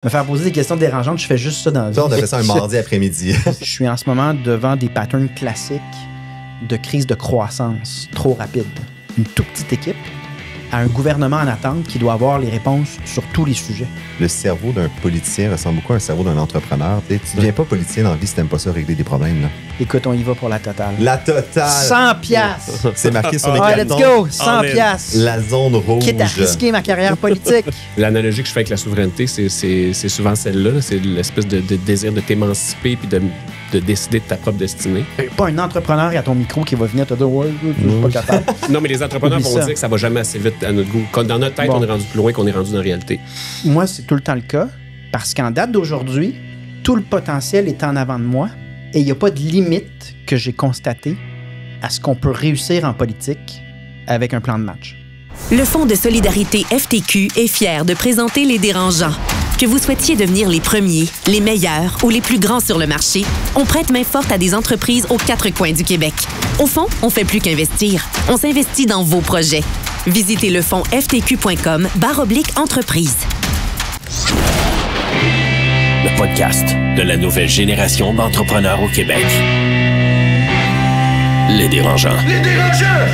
Me faire poser des questions dérangeantes, je fais juste ça dans la vie. Ça, on a fait ça un mardi après-midi. Je suis en ce moment devant des patterns classiques de crise de croissance trop rapide. Une toute petite équipe à un gouvernement en attente qui doit avoir les réponses sur tous les sujets. Le cerveau d'un politicien ressemble beaucoup à un cerveau d'un entrepreneur. Tu ne deviens pas politicien dans la vie si tu n'aimes pas ça régler des problèmes. Là. Écoute, on y va pour la totale. La totale! 100 piastres! C'est marqué sur les let's cartons. go! 100 piastres! La zone rouge. Quitte à risquer ma carrière politique. L'analogie que je fais avec la souveraineté, c'est souvent celle-là. Là. C'est l'espèce de désir de t'émanciper puis de décider de ta propre destinée. Pas un entrepreneur à ton micro qui va venir te dire « Ouais, je suis pas capable. » Non, mais les entrepreneurs vont dire que ça va jamais assez vite à notre goût. Dans notre tête, on est rendu plus loin qu'on est rendu dans la réalité. Moi, c'est tout le temps le cas parce qu'en date d'aujourd'hui, tout le potentiel est en avant de moi et il n'y a pas de limite que j'ai constatée à ce qu'on peut réussir en politique avec un plan de match. Le Fonds de solidarité FTQ est fier de présenter Les Dérangeants. Que vous souhaitiez devenir les premiers, les meilleurs ou les plus grands sur le marché, on prête main forte à des entreprises aux quatre coins du Québec. Au fond, on fait plus qu'investir. On s'investit dans vos projets. Visitez le fonds ftq.com/entreprise. Le podcast de la nouvelle génération d'entrepreneurs au Québec. Les Dérangeants. Les Dérangeants!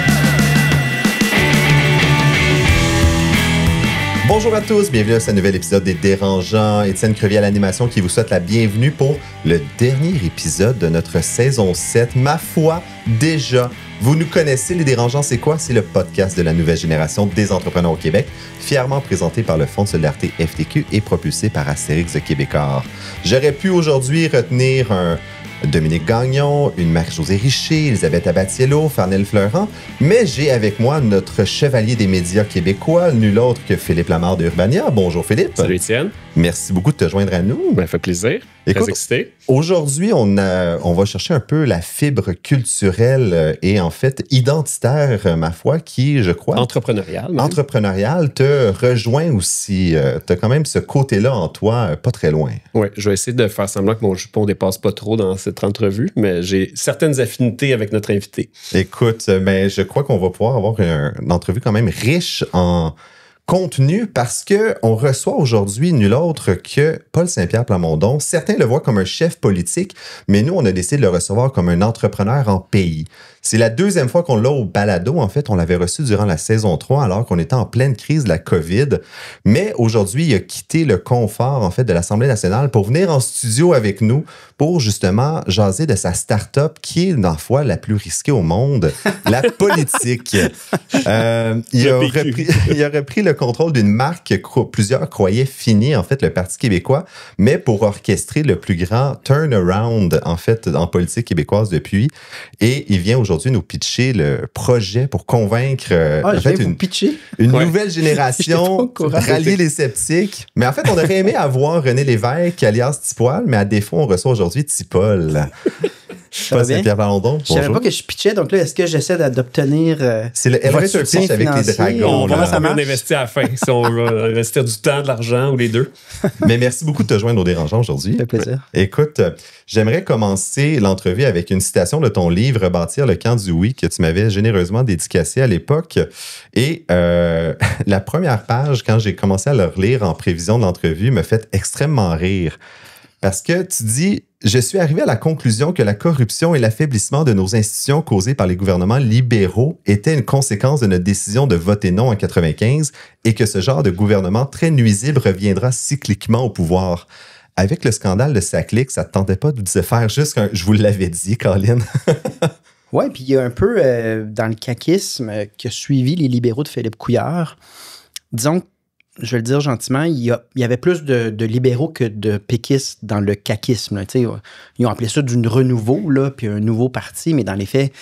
Bonjour à tous, bienvenue à ce nouvel épisode des Dérangeants. Étienne Crevier à l'animation qui vous souhaite la bienvenue pour le dernier épisode de notre saison 7. Ma foi, déjà, vous nous connaissez, Les Dérangeants, c'est quoi? C'est le podcast de la nouvelle génération des entrepreneurs au Québec, fièrement présenté par le Fonds de solidarité FTQ et propulsé par Astérix de Québécois. J'aurais pu aujourd'hui retenir un Dominique Gagnon, une Marie-Josée Richer, Elisabeth Abatiello, Farnel Fleurant, mais j'ai avec moi notre chevalier des médias québécois, nul autre que Philippe Lamarre de Urbania. Bonjour Philippe. Salut Étienne. Merci beaucoup de te joindre à nous. Ça fait plaisir. Écoute, très excité. Aujourd'hui, on va chercher un peu la fibre culturelle et en fait identitaire, ma foi, qui, je crois... Entrepreneurial. Te rejoint aussi. Tu as quand même ce côté-là en toi, pas très loin. Oui, je vais essayer de faire semblant que mon jupon ne dépasse pas trop dans cette entrevue, mais j'ai certaines affinités avec notre invité. Écoute, mais je crois qu'on va pouvoir avoir une entrevue quand même riche en contenu parce qu'on reçoit aujourd'hui nul autre que Paul Saint-Pierre Plamondon. Certains le voient comme un chef politique, mais nous, on a décidé de le recevoir comme un entrepreneur en pays. C'est la deuxième fois qu'on l'a au balado. En fait, on l'avait reçu durant la saison 3 alors qu'on était en pleine crise de la COVID. Mais aujourd'hui, il a quitté le confort en fait de l'Assemblée nationale pour venir en studio avec nous pour justement jaser de sa start-up qui est, dans la foi, la plus risquée au monde, la politique. Il a repris le contrôle d'une marque que plusieurs croyaient finie, en fait, le Parti québécois, mais pour orchestrer le plus grand turnaround, en fait, en politique québécoise depuis. Et il vient aujourd'hui nous pitcher le projet pour convaincre une nouvelle génération, rallier les sceptiques. Mais en fait, on aurait aimé avoir René Lévesque, alias Tipoil, mais à défaut, on reçoit aujourd'hui Tipol. Ça va bien? Pierre Plamondon. Je savais pas que je pitchais, donc là, est-ce que j'essaie d'obtenir c'est le elevator pitch avec les dragons. On va savoir investir à la fin, si on veut investir du temps, de l'argent ou les deux. Mais merci beaucoup de te joindre aux Dérangeants aujourd'hui. Ça fait plaisir. Écoute, j'aimerais commencer l'entrevue avec une citation de ton livre « Rebâtir le camp du oui » que tu m'avais généreusement dédicacé à l'époque. Et la première page, quand j'ai commencé à le relire en prévision de l'entrevue, me fait extrêmement rire. Parce que tu dis « Je suis arrivé à la conclusion que la corruption et l'affaiblissement de nos institutions causées par les gouvernements libéraux étaient une conséquence de notre décision de voter non en 1995 et que ce genre de gouvernement très nuisible reviendra cycliquement au pouvoir. » Avec le scandale de Saclic, ça ne te tentait pas de se faire juste un « je vous l'avais dit, Colin ». Oui, puis il y a un peu dans le caquisme qui a suivi les libéraux de Philippe Couillard. Disons que, je vais le dire gentiment, il y avait plus de libéraux que de péquistes dans le caquisme. Ils ont appelé ça du renouveau, là, puis un nouveau parti, mais dans les faits,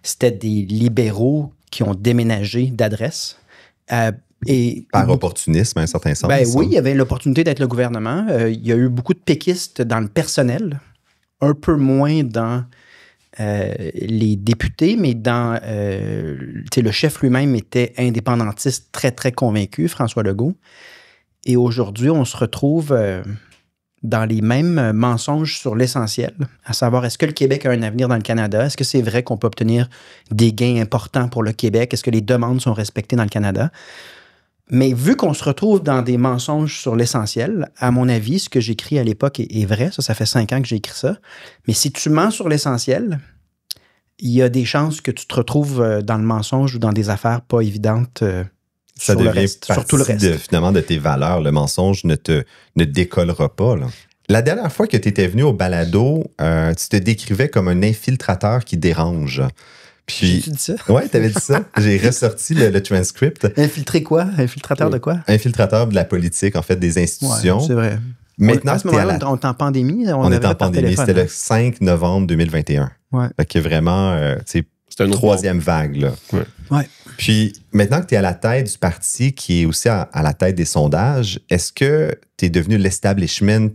c'était des libéraux qui ont déménagé d'adresse. Par opportunisme, à un certain sens. Ben oui, il y avait l'opportunité d'être le gouvernement. Il y a eu beaucoup de péquistes dans le personnel, un peu moins dans les députés, mais dans le chef lui-même était indépendantiste très, très convaincu, François Legault. Et aujourd'hui, on se retrouve dans les mêmes mensonges sur l'essentiel, à savoir, est-ce que le Québec a un avenir dans le Canada? Est-ce que c'est vrai qu'on peut obtenir des gains importants pour le Québec? Est-ce que les demandes sont respectées dans le Canada? Mais vu qu'on se retrouve dans des mensonges sur l'essentiel, à mon avis, ce que j'écris à l'époque est vrai. Ça fait 5 ans que j'ai écrit ça. Mais si tu mens sur l'essentiel, il y a des chances que tu te retrouves dans le mensonge ou dans des affaires pas évidentes Ça sur le devient reste, sur tout le reste. finalement de tes valeurs. Le mensonge ne décollera pas. Là. La dernière fois que tu étais venu au balado, tu te décrivais comme un infiltrateur qui dérange. Puis, J'ai-tu dit ça? Oui, tu avais dit ça. J'ai ressorti le transcript. Infiltrer quoi? Infiltrateur de quoi? Infiltrateur de la politique, en fait, des institutions. Ouais, c'est vrai. Maintenant, à ce moment-là, on est en pandémie. On est avait en par pandémie. téléphone, C'était le 5 novembre 2021. Ouais. Fait que vraiment, c'est un autre troisième vague. Là. Ouais. Puis maintenant que tu es à la tête du parti qui est aussi à la tête des sondages, est-ce que tu es devenu l'establishment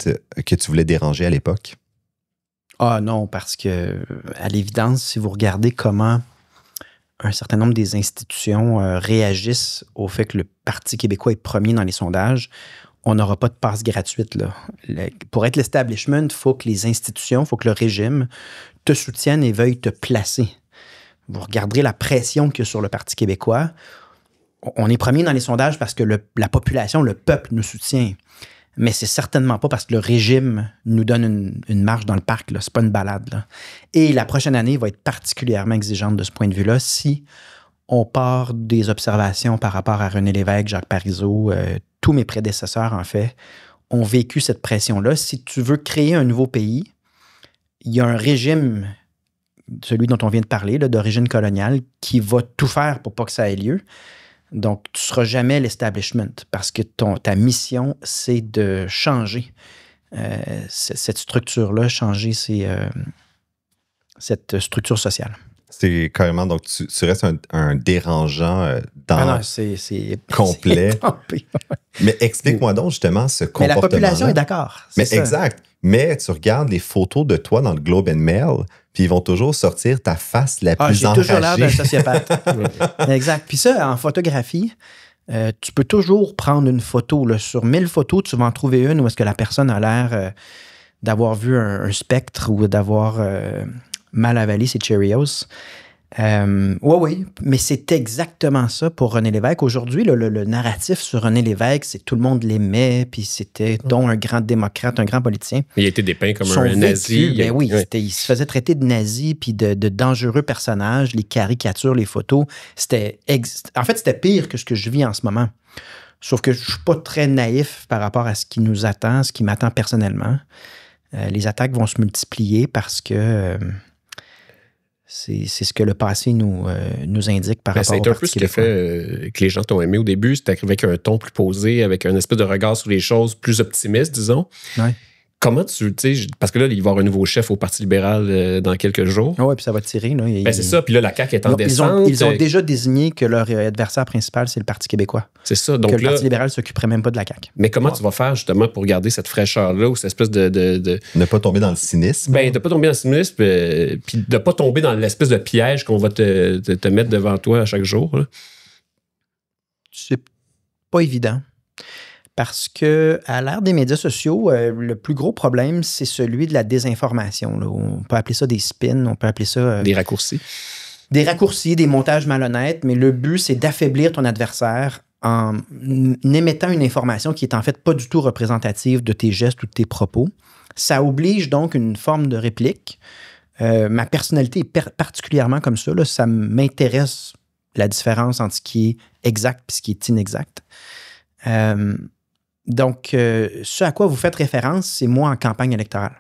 que tu voulais déranger à l'époque? Ah non, parce que, à l'évidence, si vous regardez comment un certain nombre des institutions réagissent au fait que le Parti québécois est premier dans les sondages, on n'aura pas de passe gratuite. Là. Pour être l'establishment, il faut que les institutions, il faut que le régime te soutienne et veuille te placer. Vous regarderez la pression qu'il y a sur le Parti québécois. On est premier dans les sondages parce que la population, le peuple nous soutient. Mais c'est certainement pas parce que le régime nous donne une marche dans le parc. C'est pas une balade. Là. Et la prochaine année va être particulièrement exigeante de ce point de vue-là si on part des observations par rapport à René Lévesque, Jacques Parizeau, tous mes prédécesseurs, en fait, ont vécu cette pression-là. Si tu veux créer un nouveau pays, il y a un régime, celui dont on vient de parler, là, d'origine coloniale, qui va tout faire pour pas que ça ait lieu. Donc, tu ne seras jamais l'establishment parce que ta mission, c'est de changer cette structure-là, changer cette structure sociale. C'est carrément, donc tu restes un dérangeant c'est complet. Mais explique-moi donc justement ce comportement-là. Mais la population est d'accord. Mais exact. Mais tu regardes les photos de toi dans le Globe and Mail, puis ils vont toujours sortir ta face la plus enragée. J'ai toujours l'air d'un sociopathe. Exact. Puis ça, en photographie, tu peux toujours prendre une photo. Là. Sur 1000 photos, tu vas en trouver une où est-ce que la personne a l'air d'avoir vu un spectre ou d'avoir mal avalé ses Cheerios. Oui, mais c'est exactement ça pour René Lévesque. Aujourd'hui, le narratif sur René Lévesque, c'est tout le monde l'aimait, puis c'était donc un grand démocrate, un grand politicien. Il a été dépeint comme un nazi. Ben oui, il se faisait traiter de nazi, puis de dangereux personnages, les caricatures, les photos. En fait, c'était pire que ce que je vis en ce moment. Sauf que je ne suis pas très naïf par rapport à ce qui nous attend, ce qui m'attend personnellement. Les attaques vont se multiplier parce que... C'est ce que le passé nous indique par rapport au Parti québécois. C'est un peu ce qui a fait que les gens t'ont aimé au début. C'était avec un ton plus posé, avec un espèce de regard sur les choses plus optimiste, disons. Ouais. Comment tu sais, parce que là, il va y avoir un nouveau chef au Parti libéral dans quelques jours. Oui, puis ça va tirer. Là. C'est ça, puis là, la CAQ est en descente. Ils ont déjà désigné que leur adversaire principal, c'est le Parti québécois. C'est ça. Donc que le Parti libéral ne s'occuperait même pas de la CAQ. Mais comment tu vas faire justement pour garder cette fraîcheur-là ou cette espèce de... Ne pas tomber dans le cynisme. Ben, de pas tomber dans le cynisme, puis de pas tomber dans l'espèce de piège qu'on va te mettre devant toi à chaque jour. Là. C'est pas évident. Parce que à l'ère des médias sociaux, le plus gros problème, c'est celui de la désinformation. Là. On peut appeler ça des spins, on peut appeler ça... des raccourcis. Des raccourcis, des montages malhonnêtes, mais le but, c'est d'affaiblir ton adversaire en émettant une information qui est en fait pas du tout représentative de tes gestes ou de tes propos. Ça oblige donc une forme de réplique. Ma personnalité est particulièrement comme ça. Là. Ça m'intéresse la différence entre ce qui est exact et ce qui est inexact. Donc, ce à quoi vous faites référence, c'est moi en campagne électorale.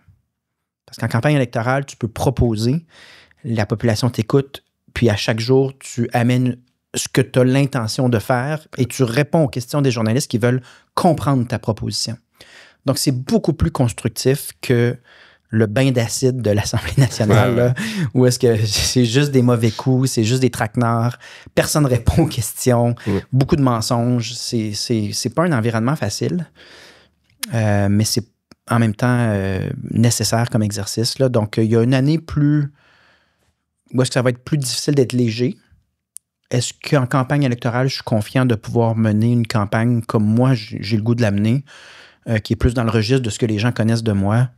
Parce qu'en campagne électorale, tu peux proposer, la population t'écoute, puis à chaque jour, tu amènes ce que tu as l'intention de faire et tu réponds aux questions des journalistes qui veulent comprendre ta proposition. Donc, c'est beaucoup plus constructif que le bain d'acide de l'Assemblée nationale, là, où est-ce que c'est juste des mauvais coups, c'est juste des traquenards, personne ne répond aux questions, beaucoup de mensonges. C'est pas un environnement facile, mais c'est en même temps nécessaire comme exercice. Là. Donc, il y a une année où est-ce que ça va être plus difficile d'être léger. Est-ce qu'en campagne électorale, je suis confiant de pouvoir mener une campagne comme moi, j'ai le goût de l'amener, qui est plus dans le registre de ce que les gens connaissent de moi?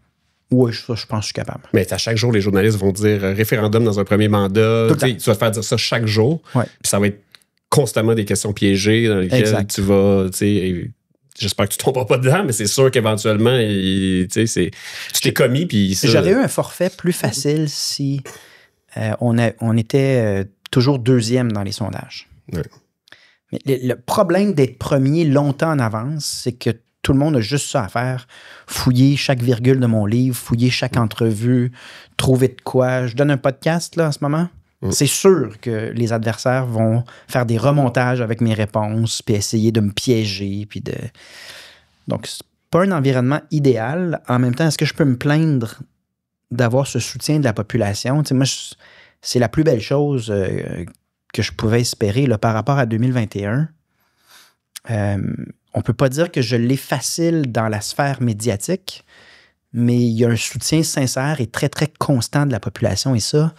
Oui, je pense que je suis capable. Mais à chaque jour, les journalistes vont dire référendum dans un premier mandat. Tu vas te faire dire ça chaque jour. Ouais. Puis ça va être constamment des questions piégées dans lesquelles tu vas, tu sais, j'espère que tu tomberas pas dedans, mais c'est sûr qu'éventuellement, tu t'es commis. Puis j'aurais eu un forfait plus facile si on était toujours deuxième dans les sondages. Ouais. Mais le problème d'être premier longtemps en avance, c'est que tout le monde a juste ça à faire. Fouiller chaque virgule de mon livre, fouiller chaque entrevue, trouver de quoi. Je donne un podcast là en ce moment. C'est sûr que les adversaires vont faire des remontages avec mes réponses, puis essayer de me piéger. Donc, c'est pas un environnement idéal. En même temps, est-ce que je peux me plaindre d'avoir ce soutien de la population? Tu sais, moi, c'est la plus belle chose que je pouvais espérer là, par rapport à 2021. On peut pas dire que je l'ai facile dans la sphère médiatique, mais il y a un soutien sincère et très, très constant de la population. Et ça,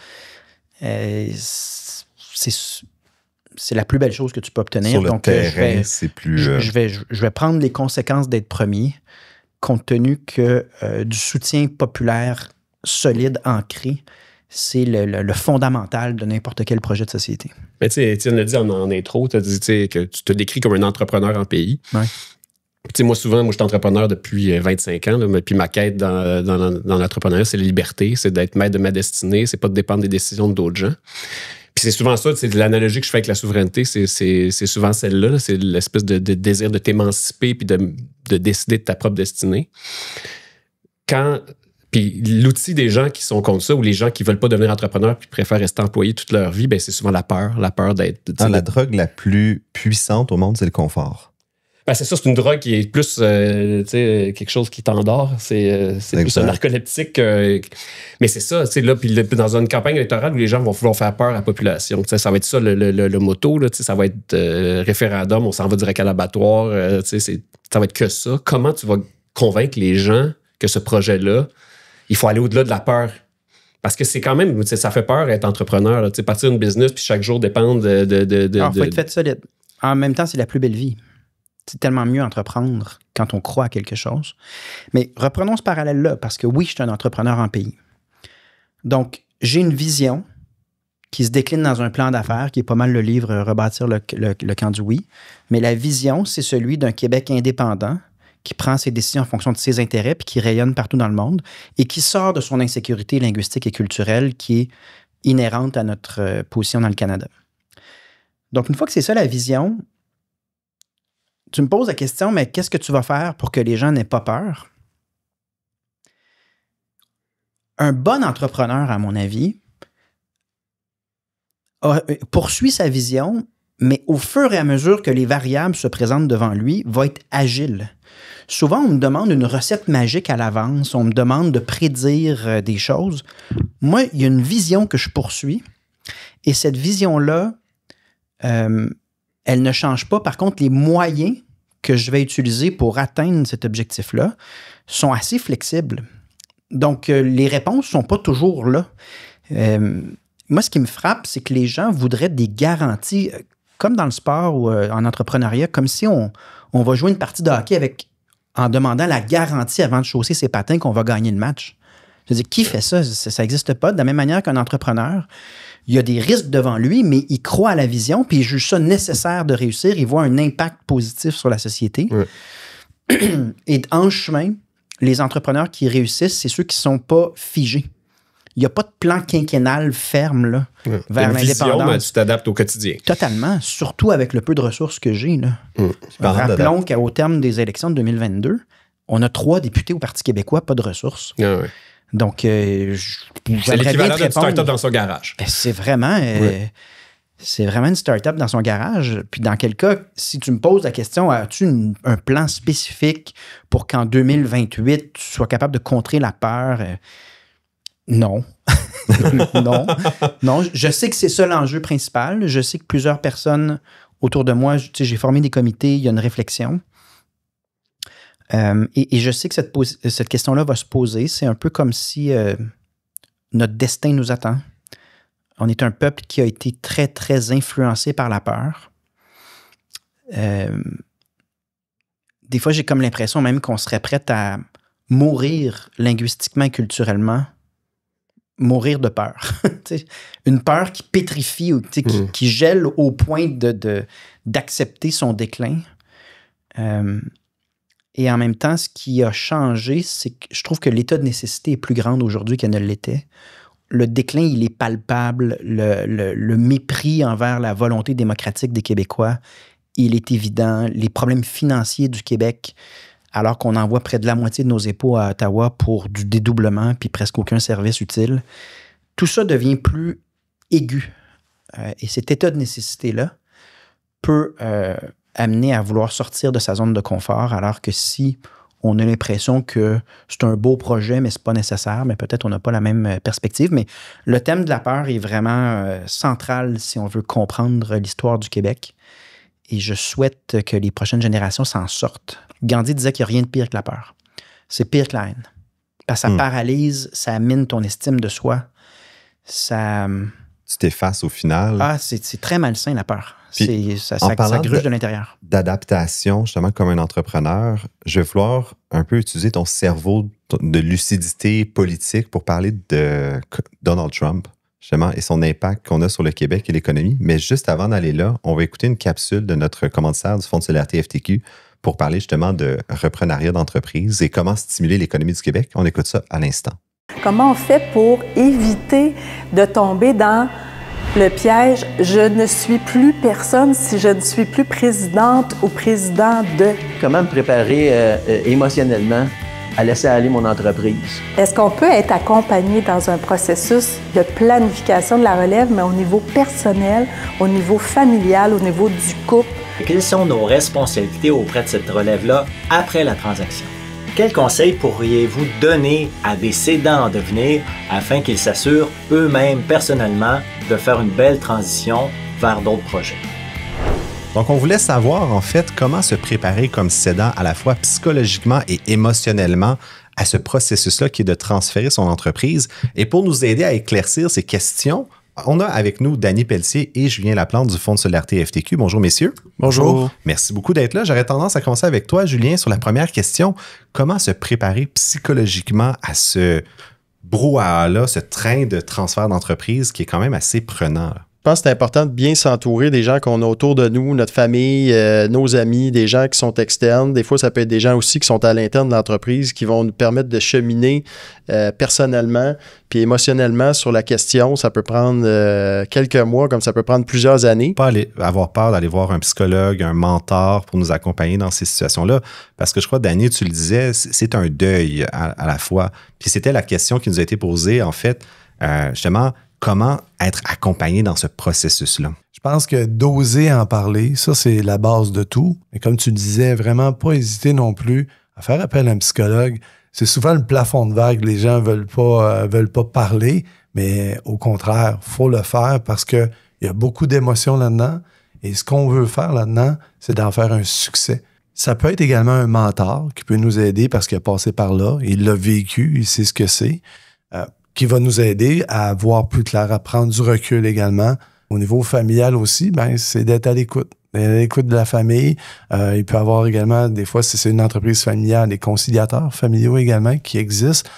c'est la plus belle chose que tu peux obtenir. Sur le donc, terrain, c'est plus... Je vais prendre les conséquences d'être premier, compte tenu que du soutien populaire solide, ancré, c'est le fondamental de n'importe quel projet de société. Mais tu sais, Étienne l'a dit en intro, tu as dit que tu te décris comme un entrepreneur en pays. Ouais. Moi, souvent, je suis entrepreneur depuis 25 ans. Là, puis ma quête dans l'entrepreneuriat, c'est la liberté, c'est d'être maître de ma destinée, c'est pas de dépendre des décisions d'autres gens. Puis c'est souvent ça, c'est l'analogie que je fais avec la souveraineté, c'est souvent celle-là, là, c'est l'espèce de désir de t'émanciper puis de décider de ta propre destinée. Puis l'outil des gens qui sont contre ça ou les gens qui veulent pas devenir entrepreneurs puis préfèrent rester employés toute leur vie, ben c'est souvent la peur d'être... la drogue la plus puissante au monde, c'est le confort. Ben c'est ça, c'est une drogue qui est plus quelque chose qui t'endort. C'est plus un narcoleptique. Mais c'est ça, là, puis dans une campagne électorale où les gens vont vouloir faire peur à la population. Ça va être ça le motto. Là, ça va être référendum, on s'en va direct à l'abattoir. Ça va être que ça. Comment tu vas convaincre les gens que ce projet-là, il faut aller au-delà de la peur? Parce que c'est quand même, ça fait peur être entrepreneur. Là, partir d'une business puis chaque jour dépendre Il faut être fait solide. En même temps, c'est la plus belle vie. C'est tellement mieux entreprendre quand on croit à quelque chose. Mais reprenons ce parallèle-là, parce que oui, je suis un entrepreneur en pays. Donc, j'ai une vision qui se décline dans un plan d'affaires, qui est pas mal le livre « Rebâtir le camp du oui ». Mais la vision, c'est celui d'un Québec indépendant qui prend ses décisions en fonction de ses intérêts puis qui rayonne partout dans le monde et qui sort de son insécurité linguistique et culturelle qui est inhérente à notre position dans le Canada. Donc, une fois que c'est ça la vision, tu me poses la question, mais qu'est-ce que tu vas faire pour que les gens n'aient pas peur? Un bon entrepreneur, à mon avis, poursuit sa vision, mais au fur et à mesure que les variables se présentent devant lui, va être agile. Souvent, on me demande une recette magique à l'avance, on me demande de prédire des choses. Moi, il y a une vision que je poursuis, et cette vision-là, elle ne change pas. Par contre, les moyens que je vais utiliser pour atteindre cet objectif-là sont assez flexibles. Donc, les réponses ne sont pas toujours là. Moi, ce qui me frappe, c'est que les gens voudraient des garanties, comme dans le sport ou en entrepreneuriat, comme si on va jouer une partie de hockey en demandant la garantie avant de chausser ses patins qu'on va gagner le match. Je veux dire, qui fait ça? Ça n'existe pas. De la même manière qu'un entrepreneur, il y a des risques devant lui, mais il croit à la vision, puis il juge ça nécessaire de réussir. Il voit un impact positif sur la société. Ouais. Et en chemin, les entrepreneurs qui réussissent, c'est ceux qui ne sont pas figés. Il n'y a pas de plan quinquennal ferme là, vers l'indépendance. Mais tu t'adaptes au quotidien. Totalement, surtout avec le peu de ressources que j'ai. Là. Rappelons qu'au terme des élections de 2022, on a 3 députés au Parti québécois, pas de ressources. Ah ouais. Donc, c'est l'équivalent d'une start-up dans son garage. Ben, c'est vraiment une start-up dans son garage. Puis dans quel cas, si tu me poses la question, as-tu un plan spécifique pour qu'en 2028, tu sois capable de contrer la peur? Non. Non. Je sais que c'est ça l'enjeu principal. Je sais que plusieurs personnes autour de moi, j'ai formé des comités, il y a une réflexion. Et je sais que cette question-là va se poser. C'est un peu comme si notre destin nous attend. On est un peuple qui a été très, très influencé par la peur. Des fois, j'ai comme l'impression même qu'on serait prêt à mourir linguistiquement et culturellement mourir de peur. Une peur qui pétrifie, qui gèle au point d'accepter son déclin. Et en même temps, ce qui a changé, c'est que je trouve que l'état de nécessité est plus grand aujourd'hui qu'elle ne l'était. Le déclin, il est palpable. Le mépris envers la volonté démocratique des Québécois, il est évident. Les problèmes financiers du Québec, alors qu'on envoie près de la moitié de nos impôts à Ottawa pour du dédoublement puis presque aucun service utile, tout ça devient plus aigu. Et cet état de nécessité-là peut amener à vouloir sortir de sa zone de confort, alors que si on a l'impression que c'est un beau projet, mais c'est pas nécessaire, mais peut-être on n'a pas la même perspective. Mais le thème de la peur est vraiment central si on veut comprendre l'histoire du Québec. Et je souhaite que les prochaines générations s'en sortent. Gandhi disait qu'il n'y a rien de pire que la peur. C'est pire que la haine. Parce que ça paralyse, ça mine ton estime de soi. Ça... Tu t'effaces au final. Ah, c'est très malsain, la peur. Ça gruge de l'intérieur. D'adaptation, justement, comme un entrepreneur, je vais vouloir un peu utiliser ton cerveau de lucidité politique pour parler de Donald Trump, justement, et son impact qu'on a sur le Québec et l'économie. Mais juste avant d'aller là, on va écouter une capsule de notre commanditaire du Fonds de solidarité FTQ pour parler justement de reprenariat d'entreprise et comment stimuler l'économie du Québec. On écoute ça à l'instant. Comment on fait pour éviter de tomber dans le piège « je ne suis plus personne si je ne suis plus présidente ou président de ». Comment me préparer émotionnellement à laisser aller mon entreprise? Est-ce qu'on peut être accompagné dans un processus de planification de la relève, mais au niveau personnel, au niveau familial, au niveau du couple? Quelles sont nos responsabilités auprès de cette relève-là après la transaction? Quels conseils pourriez-vous donner à des cédants en devenir afin qu'ils s'assurent eux-mêmes personnellement de faire une belle transition vers d'autres projets? Donc, on voulait savoir, en fait, comment se préparer comme cédant à la fois psychologiquement et émotionnellement à ce processus-là qui est de transférer son entreprise. Et pour nous aider à éclaircir ces questions, on a avec nous Danny Pelletier et Julien Laplante du Fonds de solidarité FTQ. Bonjour, messieurs. Bonjour. Merci beaucoup d'être là. J'aurais tendance à commencer avec toi, Julien, sur la première question. Comment se préparer psychologiquement à ce brouhaha-là, ce train de transfert d'entreprise qui est quand même assez prenant? Je pense que c'est important de bien s'entourer des gens qu'on a autour de nous, notre famille, nos amis, des gens qui sont externes. Des fois, ça peut être des gens aussi qui sont à l'interne de l'entreprise qui vont nous permettre de cheminer personnellement puis émotionnellement sur la question. Ça peut prendre quelques mois, comme ça peut prendre plusieurs années. Pas avoir peur d'aller voir un psychologue, un mentor pour nous accompagner dans ces situations-là. Parce que je crois, Danny, tu le disais, c'est un deuil à la fois. Puis c'était la question qui nous a été posée, en fait, justement, comment être accompagné dans ce processus-là? Je pense que d'oser en parler, ça, c'est la base de tout. Et comme tu disais, vraiment pas hésiter non plus à faire appel à un psychologue. C'est souvent le plafond de verre. Les gens veulent pas parler, mais au contraire, il faut le faire parce qu'il y a beaucoup d'émotions là-dedans. Et ce qu'on veut faire là-dedans, c'est d'en faire un succès. Ça peut être également un mentor qui peut nous aider parce qu'il a passé par là, il l'a vécu, il sait ce que c'est. Qui va nous aider à voir plus clair, à prendre du recul également. Au niveau familial aussi, c'est d'être à l'écoute. À l'écoute de la famille. Il peut y avoir également, des fois, si c'est une entreprise familiale, des conciliateurs familiaux également qui existent.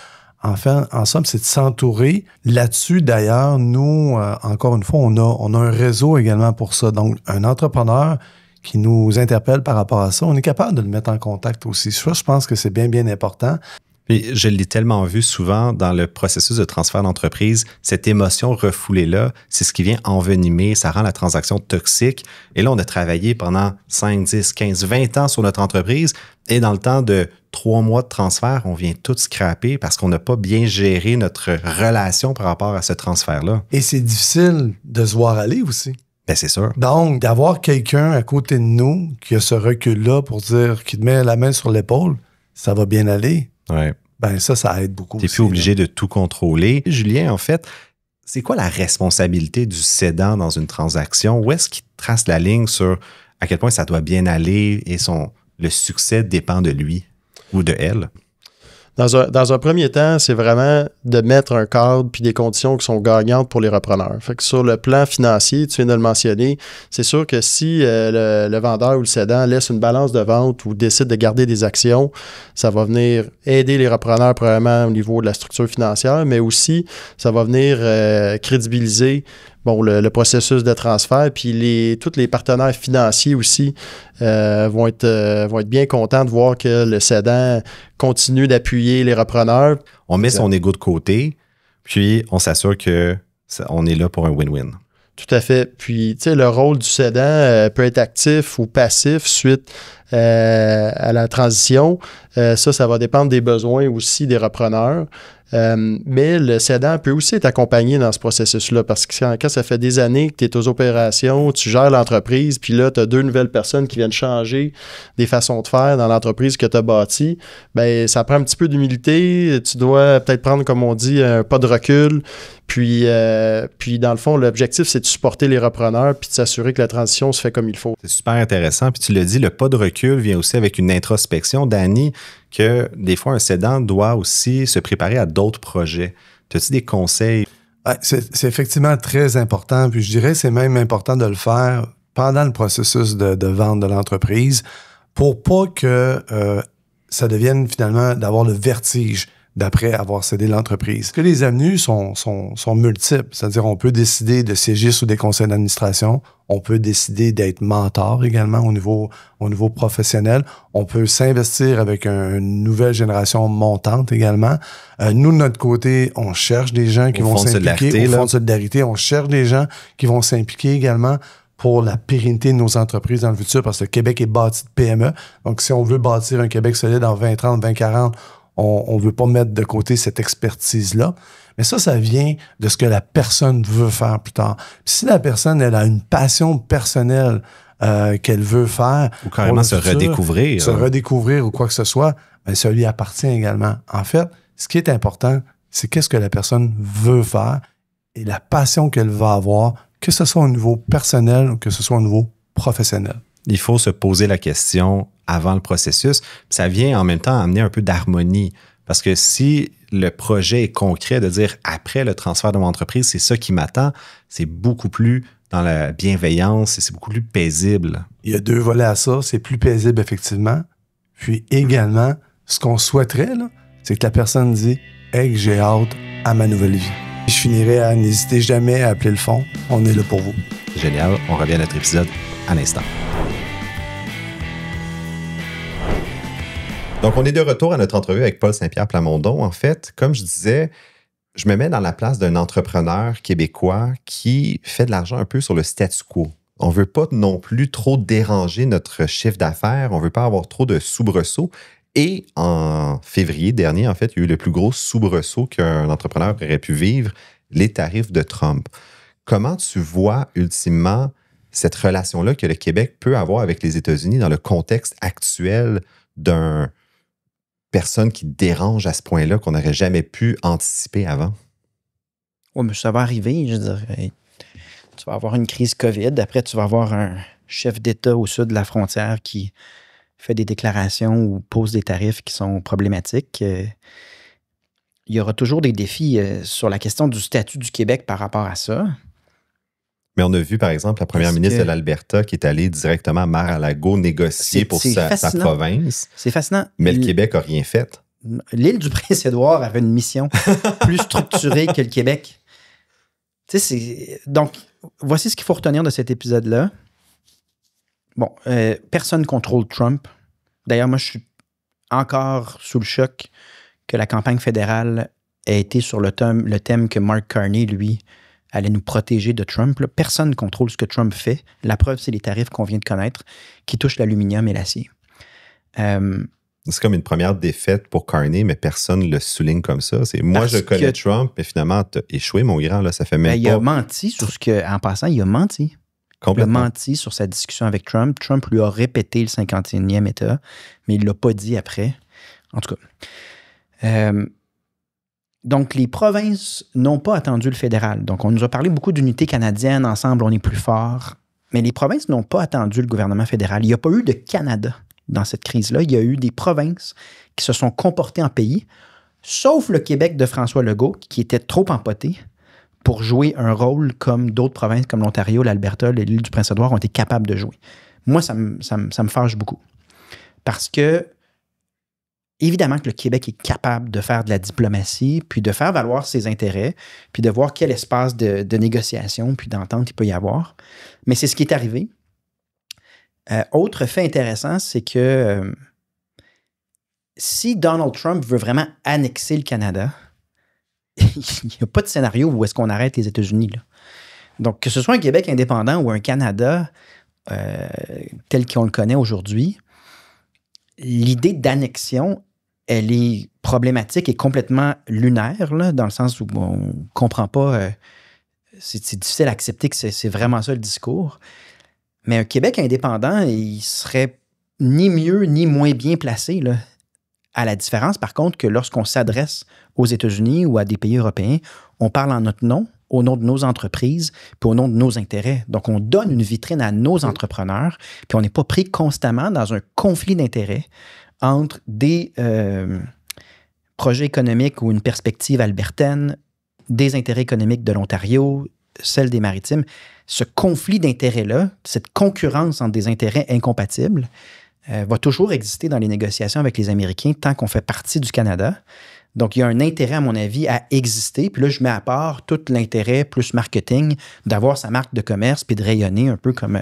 Enfin, en somme, c'est de s'entourer. Là-dessus, d'ailleurs, nous, encore une fois, on a un réseau également pour ça. Donc, un entrepreneur qui nous interpelle par rapport à ça, on est capable de le mettre en contact aussi. Ça, je pense que c'est bien, bien important. Puis je l'ai tellement vu souvent dans le processus de transfert d'entreprise, cette émotion refoulée-là, c'est ce qui vient envenimer, ça rend la transaction toxique. Et là, on a travaillé pendant 5, 10, 15, 20 ans sur notre entreprise et dans le temps de 3 mois de transfert, on vient tout scraper parce qu'on n'a pas bien géré notre relation par rapport à ce transfert-là. Et c'est difficile de se voir aller aussi. Ben, c'est sûr. Donc, d'avoir quelqu'un à côté de nous qui a ce recul-là pour dire, qui te met la main sur l'épaule, ça va bien aller. Ouais. Ben ça aide beaucoup. T'es plus obligé de tout contrôler. Julien, en fait, c'est quoi la responsabilité du cédant dans une transaction? Où est-ce qu'il trace la ligne sur à quel point ça doit bien aller et le succès dépend de lui ou de elle? Dans un premier temps, c'est vraiment de mettre un cadre puis des conditions qui sont gagnantes pour les repreneurs. Fait que sur le plan financier, tu viens de le mentionner, c'est sûr que si le vendeur ou le cédant laisse une balance de vente ou décide de garder des actions, ça va venir aider les repreneurs probablement au niveau de la structure financière, mais aussi ça va venir crédibiliser le processus de transfert, puis tous les partenaires financiers aussi vont être bien contents de voir que le cédant continue d'appuyer les repreneurs. On met son ego de côté, puis on s'assure qu'on est là pour un win-win. Tout à fait. Puis, tu sais, le rôle du cédant peut être actif ou passif suite à la transition. Ça va dépendre des besoins aussi des repreneurs. Mais le cédant peut aussi être accompagné dans ce processus-là parce que quand ça fait des années que tu es aux opérations, tu gères l'entreprise, puis là, tu as 2 nouvelles personnes qui viennent changer des façons de faire dans l'entreprise que tu as bâtie, bien, ça prend un petit peu d'humilité. Tu dois peut-être prendre, comme on dit, un pas de recul. Puis dans le fond, l'objectif, c'est de supporter les repreneurs puis de s'assurer que la transition se fait comme il faut. C'est super intéressant. Puis tu l'as dit, le pas de recul vient aussi avec une introspection. Dany, que des fois, un cédant doit aussi se préparer à d'autres projets. As-tu des conseils? C'est effectivement très important. Puis je dirais que c'est même important de le faire pendant le processus de vente de l'entreprise pour pas que ça devienne finalement d'avoir le vertige d'après avoir cédé l'entreprise. Que les avenues sont multiples. C'est-à-dire, on peut décider de siéger sous des conseils d'administration. On peut décider d'être mentor également au niveau professionnel. On peut s'investir avec une nouvelle génération montante également. Nous, de notre côté, on cherche des gens qui vont s'impliquer. Au Fonds de solidarité, on cherche des gens qui vont s'impliquer également pour la pérennité de nos entreprises dans le futur, parce que le Québec est bâti de PME. Donc, si on veut bâtir un Québec solide en 2030, 2040, on ne veut pas mettre de côté cette expertise-là. Mais ça vient de ce que la personne veut faire plus tard. Puis si la personne, elle a une passion personnelle qu'elle veut faire... Ou carrément se redécouvrir. Se redécouvrir ou quoi que ce soit, bien, ça lui appartient également. En fait, ce qui est important, c'est qu'est-ce que la personne veut faire et la passion qu'elle va avoir, que ce soit au niveau personnel ou que ce soit au niveau professionnel. Il faut se poser la question avant le processus. Ça vient en même temps amener un peu d'harmonie. Parce que si le projet est concret, de dire après le transfert de mon entreprise, c'est ça qui m'attend, c'est beaucoup plus dans la bienveillance et c'est beaucoup plus paisible. Il y a 2 volets à ça. C'est plus paisible, effectivement. Puis également, ce qu'on souhaiterait, là, c'est que la personne dit « Hey, j'ai hâte à ma nouvelle vie ». Je finirai à n'hésitez jamais à appeler le fonds. On est là pour vous. Génial. On revient à notre épisode à l'instant. Donc, on est de retour à notre entrevue avec Paul Saint-Pierre Plamondon. En fait, comme je disais, je me mets dans la place d'un entrepreneur québécois qui fait de l'argent un peu sur le statu quo. On ne veut pas non plus trop déranger notre chiffre d'affaires. On ne veut pas avoir trop de soubresauts. Et en février dernier, en fait, il y a eu le plus gros soubresaut qu'un entrepreneur aurait pu vivre, les tarifs de Trump. Comment tu vois ultimement cette relation-là que le Québec peut avoir avec les États-Unis dans le contexte actuel d'une personne qui dérange à ce point-là qu'on n'aurait jamais pu anticiper avant? Oui, mais ça va arriver. Je veux dire, tu vas avoir une crise COVID. Après, tu vas avoir un chef d'État au sud de la frontière qui fait des déclarations ou pose des tarifs qui sont problématiques. Il y aura toujours des défis sur la question du statut du Québec par rapport à ça. Mais on a vu, par exemple, la première ministre de l'Alberta qui est allée directement à Mar-a-Lago négocier pour sa province. C'est fascinant. Mais le Québec n'a rien fait. L'île du Prince-Édouard avait une mission plus structurée que le Québec. Donc, voici ce qu'il faut retenir de cet épisode-là. Bon, personne ne contrôle Trump. D'ailleurs, moi, je suis encore sous le choc que la campagne fédérale ait été sur le thème que Mark Carney, lui, allait nous protéger de Trump. Là. Personne ne contrôle ce que Trump fait. La preuve, c'est les tarifs qu'on vient de connaître qui touchent l'aluminium et l'acier. C'est comme une première défaite pour Carney, mais personne ne le souligne comme ça. Moi, je connais Trump, mais finalement, tu as échoué, mon grand. Là, ça fait même pas... Il a menti sur ce que... En passant, il a menti. Complètement. Il a menti sur sa discussion avec Trump. Trump lui a répété le 51e État, mais il ne l'a pas dit après. En tout cas. Donc, les provinces n'ont pas attendu le fédéral. Donc, on nous a parlé beaucoup d'unité canadienne. Ensemble, on est plus fort. Mais les provinces n'ont pas attendu le gouvernement fédéral. Il n'y a pas eu de Canada. dans cette crise-là. Il y a eu des provinces qui se sont comportées en pays, sauf le Québec de François Legault, qui était trop empoté pour jouer un rôle comme d'autres provinces comme l'Ontario, l'Alberta, l'île du Prince-Édouard ont été capables de jouer. Moi, ça me fâche beaucoup. Parce que, évidemment que le Québec est capable de faire de la diplomatie, puis de faire valoir ses intérêts, puis de voir quel espace de négociation, puis d'entente il peut y avoir. Mais c'est ce qui est arrivé. Autre fait intéressant, c'est que si Donald Trump veut vraiment annexer le Canada, il n'y a pas de scénario où est-ce qu'on arrête les États-Unis, là. Donc, que ce soit un Québec indépendant ou un Canada tel qu'on le connaît aujourd'hui, l'idée d'annexion, elle est problématique et complètement lunaire, là, dans le sens où on ne comprend pas. C'est difficile à accepter que c'est vraiment ça le discours. Mais un Québec indépendant, il serait ni mieux ni moins bien placé, là. À la différence, par contre, que lorsqu'on s'adresse aux États-Unis ou à des pays européens, on parle en notre nom, au nom de nos entreprises, puis au nom de nos intérêts. Donc, on donne une vitrine à nos entrepreneurs, puis on n'est pas pris constamment dans un conflit d'intérêts entre des projets économiques ou une perspective albertaine, des intérêts économiques de l'Ontario, celle des Maritimes. Ce conflit d'intérêts-là, cette concurrence entre des intérêts incompatibles, va toujours exister dans les négociations avec les Américains tant qu'on fait partie du Canada. Donc, il y a un intérêt, à mon avis, à exister. Puis là, je mets à part tout l'intérêt plus marketing d'avoir sa marque de commerce puis de rayonner un peu comme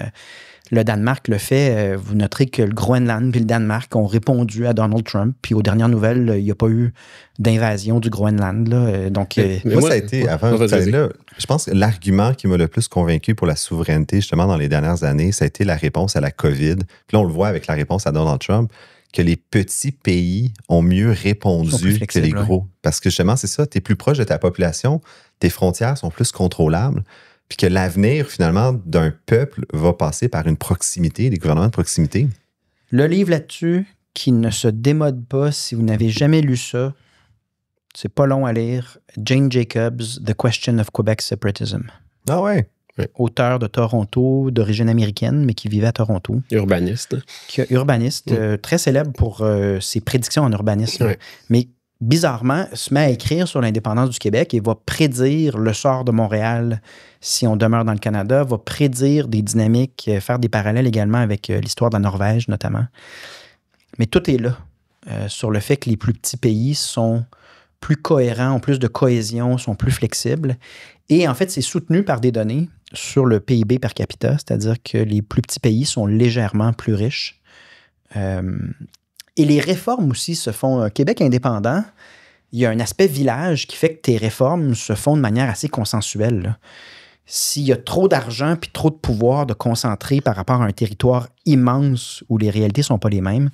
le Danemark le fait. Vous noterez que le Groenland puis le Danemark ont répondu à Donald Trump. Puis aux dernières nouvelles, il n'y a pas eu d'invasion du Groenland, là. Donc, moi, ça a été, avant que tu ailles là, je pense que l'argument qui m'a le plus convaincu pour la souveraineté, justement, dans les dernières années, ça a été la réponse à la COVID. Puis là, on le voit avec la réponse à Donald Trump, que les petits pays ont mieux répondu que les gros. Ouais. Parce que justement, c'est ça, tu es plus proche de ta population, tes frontières sont plus contrôlables, puis que l'avenir, finalement, d'un peuple va passer par une proximité, des gouvernements de proximité. Le livre là-dessus, qui ne se démode pas, si vous n'avez jamais lu ça, c'est pas long à lire. Jane Jacobs, The Question of Quebec Separatism. Ah ouais? Auteur de Toronto, d'origine américaine, mais qui vivait à Toronto. Urbaniste. Urbaniste, très célèbre pour ses prédictions en urbanisme. Ouais. Mais bizarrement, se met à écrire sur l'indépendance du Québec et va prédire le sort de Montréal si on demeure dans le Canada, va prédire des dynamiques, faire des parallèles également avec l'histoire de la Norvège notamment. Mais tout est là, sur le fait que les plus petits pays sont plus cohérents, ont plus de cohésion, sont plus flexibles. Et en fait, c'est soutenu par des données sur le PIB per capita, c'est-à-dire que les plus petits pays sont légèrement plus riches. Et les réformes aussi se font. Québec indépendant, il y a un aspect village qui fait que tes réformes se font de manière assez consensuelle, là. S'il y a trop d'argent puis trop de pouvoir de concentrer par rapport à un territoire immense où les réalités ne sont pas les mêmes,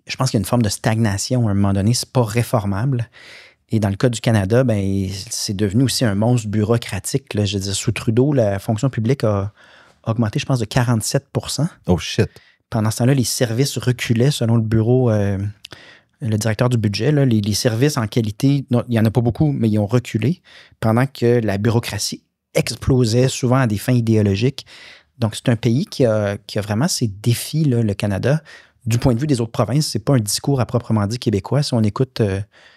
je pense qu'il y a une forme de stagnation à un moment donné. C'est pas réformable. Et dans le cas du Canada, ben, c'est devenu aussi un monstre bureaucratique, là. Je veux dire, sous Trudeau, la fonction publique a augmenté, je pense, de 47 %. Oh shit! Pendant ce temps-là, les services reculaient selon le bureau, le directeur du budget. Là, les services en qualité, non, il n'y en a pas beaucoup, mais ils ont reculé pendant que la bureaucratie explosait souvent à des fins idéologiques. Donc, c'est un pays qui a vraiment ses défis, là, le Canada. Du point de vue des autres provinces, c'est pas un discours à proprement dit québécois. Si on écoute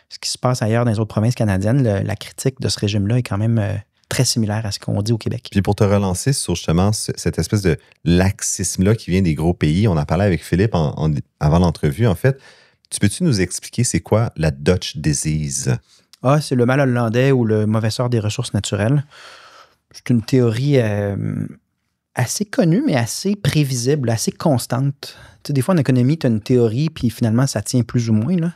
ce qui se passe ailleurs dans les autres provinces canadiennes, la critique de ce régime-là est quand même très similaire à ce qu'on dit au Québec. Puis pour te relancer sur justement cette espèce de laxisme-là qui vient des gros pays, on en parlait avec Philippe avant l'entrevue, en fait. Peux-tu nous expliquer c'est quoi la Dutch disease? Ah, c'est le mal hollandais ou le mauvais sort des ressources naturelles. C'est une théorie assez connue, mais assez prévisible, assez constante. Tu sais, des fois, en économie, tu as une théorie, puis finalement, ça tient plus ou moins, là.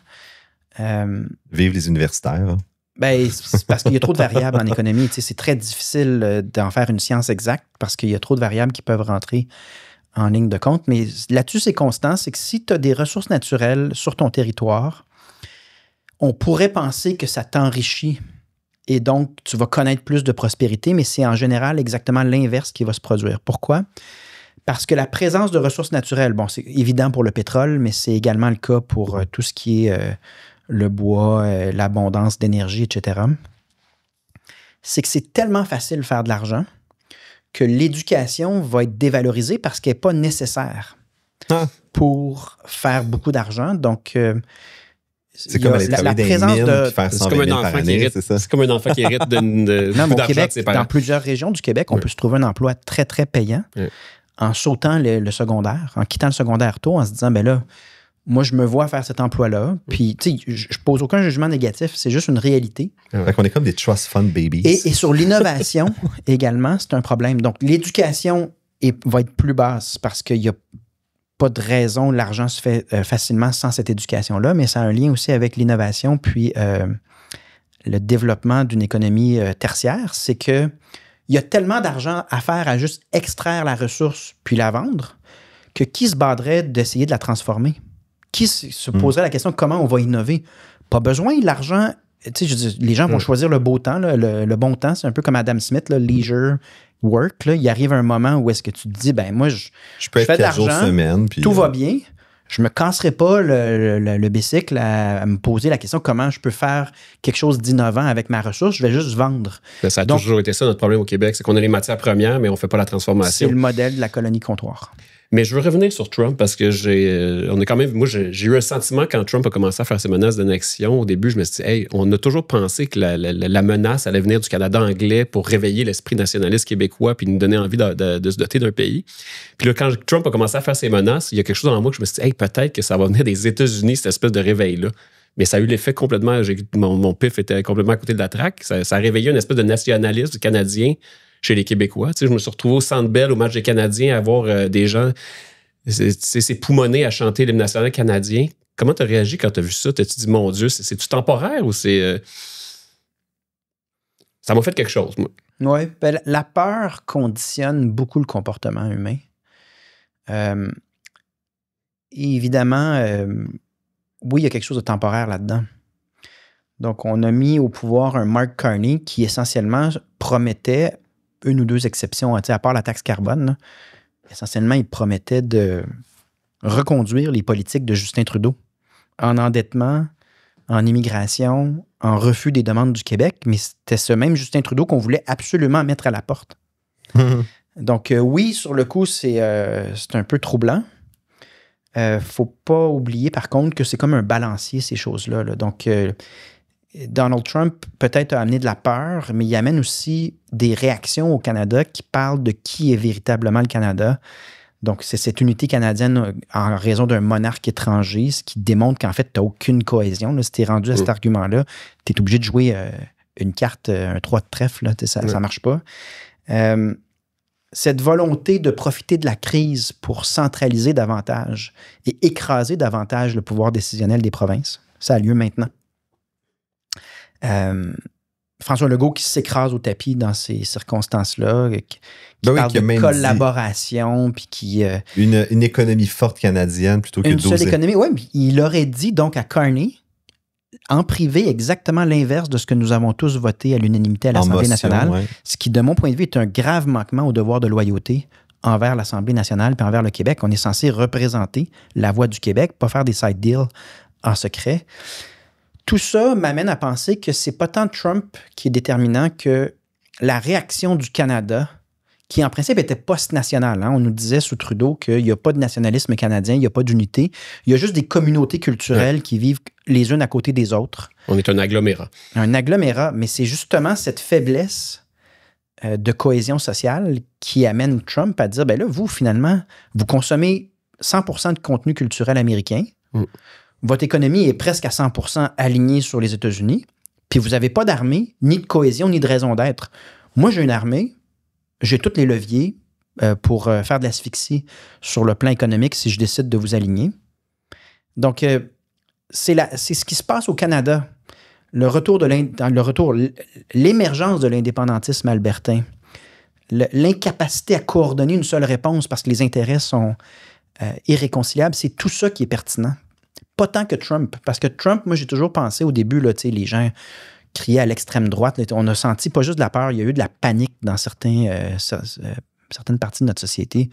Vive les universitaires. Hein? Ben, c'est parce qu'il y a trop de variables en économie. Tu sais, c'est très difficile d'en faire une science exacte parce qu'il y a trop de variables qui peuvent rentrer en ligne de compte. Mais là-dessus, c'est constant. C'est que si tu as des ressources naturelles sur ton territoire, on pourrait penser que ça t'enrichit et donc tu vas connaître plus de prospérité, mais c'est en général exactement l'inverse qui va se produire. Pourquoi? Parce que la présence de ressources naturelles, bon, c'est évident pour le pétrole, mais c'est également le cas pour tout ce qui est le bois, l'abondance d'énergie, etc. C'est que c'est tellement facile de faire de l'argent que l'éducation va être dévalorisée parce qu'elle n'est pas nécessaire. pour faire beaucoup d'argent. Donc, c'est comme aller travailler dans les mines faire 120 000 par année, c'est ça? C'est comme un enfant qui hérite de non, mais au Québec, de ses parents. dans plusieurs régions du Québec, on peut se trouver un emploi très, très payant en sautant le secondaire, en quittant le secondaire tôt, en se disant, ben là, moi, je me vois faire cet emploi-là. Puis, tu sais, je pose aucun jugement négatif, c'est juste une réalité. Fait qu'on est comme des trust fund babies. Et sur l'innovation également, c'est un problème. Donc, l'éducation va être plus basse parce qu'il n'y a pas de raison, l'argent se fait facilement sans cette éducation-là, mais ça a un lien aussi avec l'innovation puis le développement d'une économie tertiaire. C'est que il y a tellement d'argent à faire à juste extraire la ressource puis la vendre que qui se baderait d'essayer de la transformer? Qui se poserait la question comment on va innover? Pas besoin, l'argent... Tu sais, les gens vont choisir le beau temps, là, le bon temps. C'est un peu comme Adam Smith, là, leisure work. Là. Il arrive un moment où est-ce que tu te dis, ben moi, je fais de l'argent, tout va bien. Je me casserai pas le bicycle à me poser la question comment je peux faire quelque chose d'innovant avec ma ressource. Je vais juste vendre. Ça a toujours été ça, notre problème au Québec. C'est qu'on a les matières premières, mais on ne fait pas la transformation. C'est le modèle de la colonie comptoir. Mais je veux revenir sur Trump parce que j'ai eu un sentiment quand Trump a commencé à faire ses menaces d'annexion. Au début, je me suis dit, hey, on a toujours pensé que la menace allait venir du Canada anglais pour réveiller l'esprit nationaliste québécois puis nous donner envie de se doter d'un pays. Puis là, quand Trump a commencé à faire ses menaces, il y a quelque chose en moi que je me suis dit, hey, peut-être que ça va venir des États-Unis, cette espèce de réveil-là. Mais ça a eu l'effet complètement... Mon pif était complètement à côté de la traque. Ça a réveillé une espèce de nationalisme canadien chez les Québécois. Tu sais, je me suis retrouvé au Centre Bell, au match des Canadiens, à voir des gens s'époumoner à chanter l'hymne national canadien. Comment tu as réagi quand tu as vu ça? T'as-tu dit, mon Dieu, c'est-tu temporaire ou c'est... Ça m'a fait quelque chose, moi. Oui, ben, la peur conditionne beaucoup le comportement humain. Évidemment, oui, il y a quelque chose de temporaire là-dedans. Donc, on a mis au pouvoir un Mark Carney qui, essentiellement, promettait une ou deux exceptions, à part la taxe carbone. Là, essentiellement, il promettait de reconduire les politiques de Justin Trudeau en endettement, en immigration, en refus des demandes du Québec, mais c'était ce même Justin Trudeau qu'on voulait absolument mettre à la porte. Donc, oui, sur le coup, c'est un peu troublant. Faut pas oublier, par contre, que c'est comme un balancier, ces choses-là. Là. Donc, Donald Trump peut-être a amené de la peur, mais il amène aussi des réactions au Canada qui parlent de qui est véritablement le Canada. Donc, c'est cette unité canadienne en raison d'un monarque étranger, ce qui démontre qu'en fait, tu n'as aucune cohésion. Là. Si tu es rendu à cet argument-là, tu es obligé de jouer une carte, un 3 de trèfle. Là, ça ne marche pas. Cette volonté de profiter de la crise pour centraliser davantage et écraser davantage le pouvoir décisionnel des provinces, ça a lieu maintenant. François Legault qui s'écrase au tapis dans ces circonstances-là, qui parle de collaboration, puis qui... Une économie forte canadienne plutôt que 12... Une seule économie, oui. Il aurait dit donc à Carney, en privé, exactement l'inverse de ce que nous avons tous voté à l'unanimité à l'Assemblée nationale, ce qui, de mon point de vue, est un grave manquement au devoir de loyauté envers l'Assemblée nationale puis envers le Québec. On est censé représenter la voix du Québec, pas faire des side deals en secret. Tout ça m'amène à penser que c'est pas tant Trump qui est déterminant que la réaction du Canada, qui en principe était post-nationale. Hein? On nous disait sous Trudeau qu'il n'y a pas de nationalisme canadien, il n'y a pas d'unité. Il y a juste des communautés culturelles qui vivent les unes à côté des autres. On est un agglomérat. Un agglomérat, mais c'est justement cette faiblesse de cohésion sociale qui amène Trump à dire, ben là, vous, finalement, vous consommez 100% de contenu culturel américain. Votre économie est presque à 100% alignée sur les États-Unis, puis vous n'avez pas d'armée, ni de cohésion, ni de raison d'être. Moi, j'ai une armée, j'ai tous les leviers pour faire de l'asphyxie sur le plan économique si je décide de vous aligner. Donc, c'est ce qui se passe au Canada. L'émergence de l'indépendantisme albertain, l'incapacité à coordonner une seule réponse parce que les intérêts sont irréconciliables, c'est tout ça qui est pertinent. Pas tant que Trump, parce que Trump, moi, j'ai toujours pensé au début, là, les gens criaient à l'extrême droite. Là, on a senti pas juste de la peur, il y a eu de la panique dans certaines parties de notre société.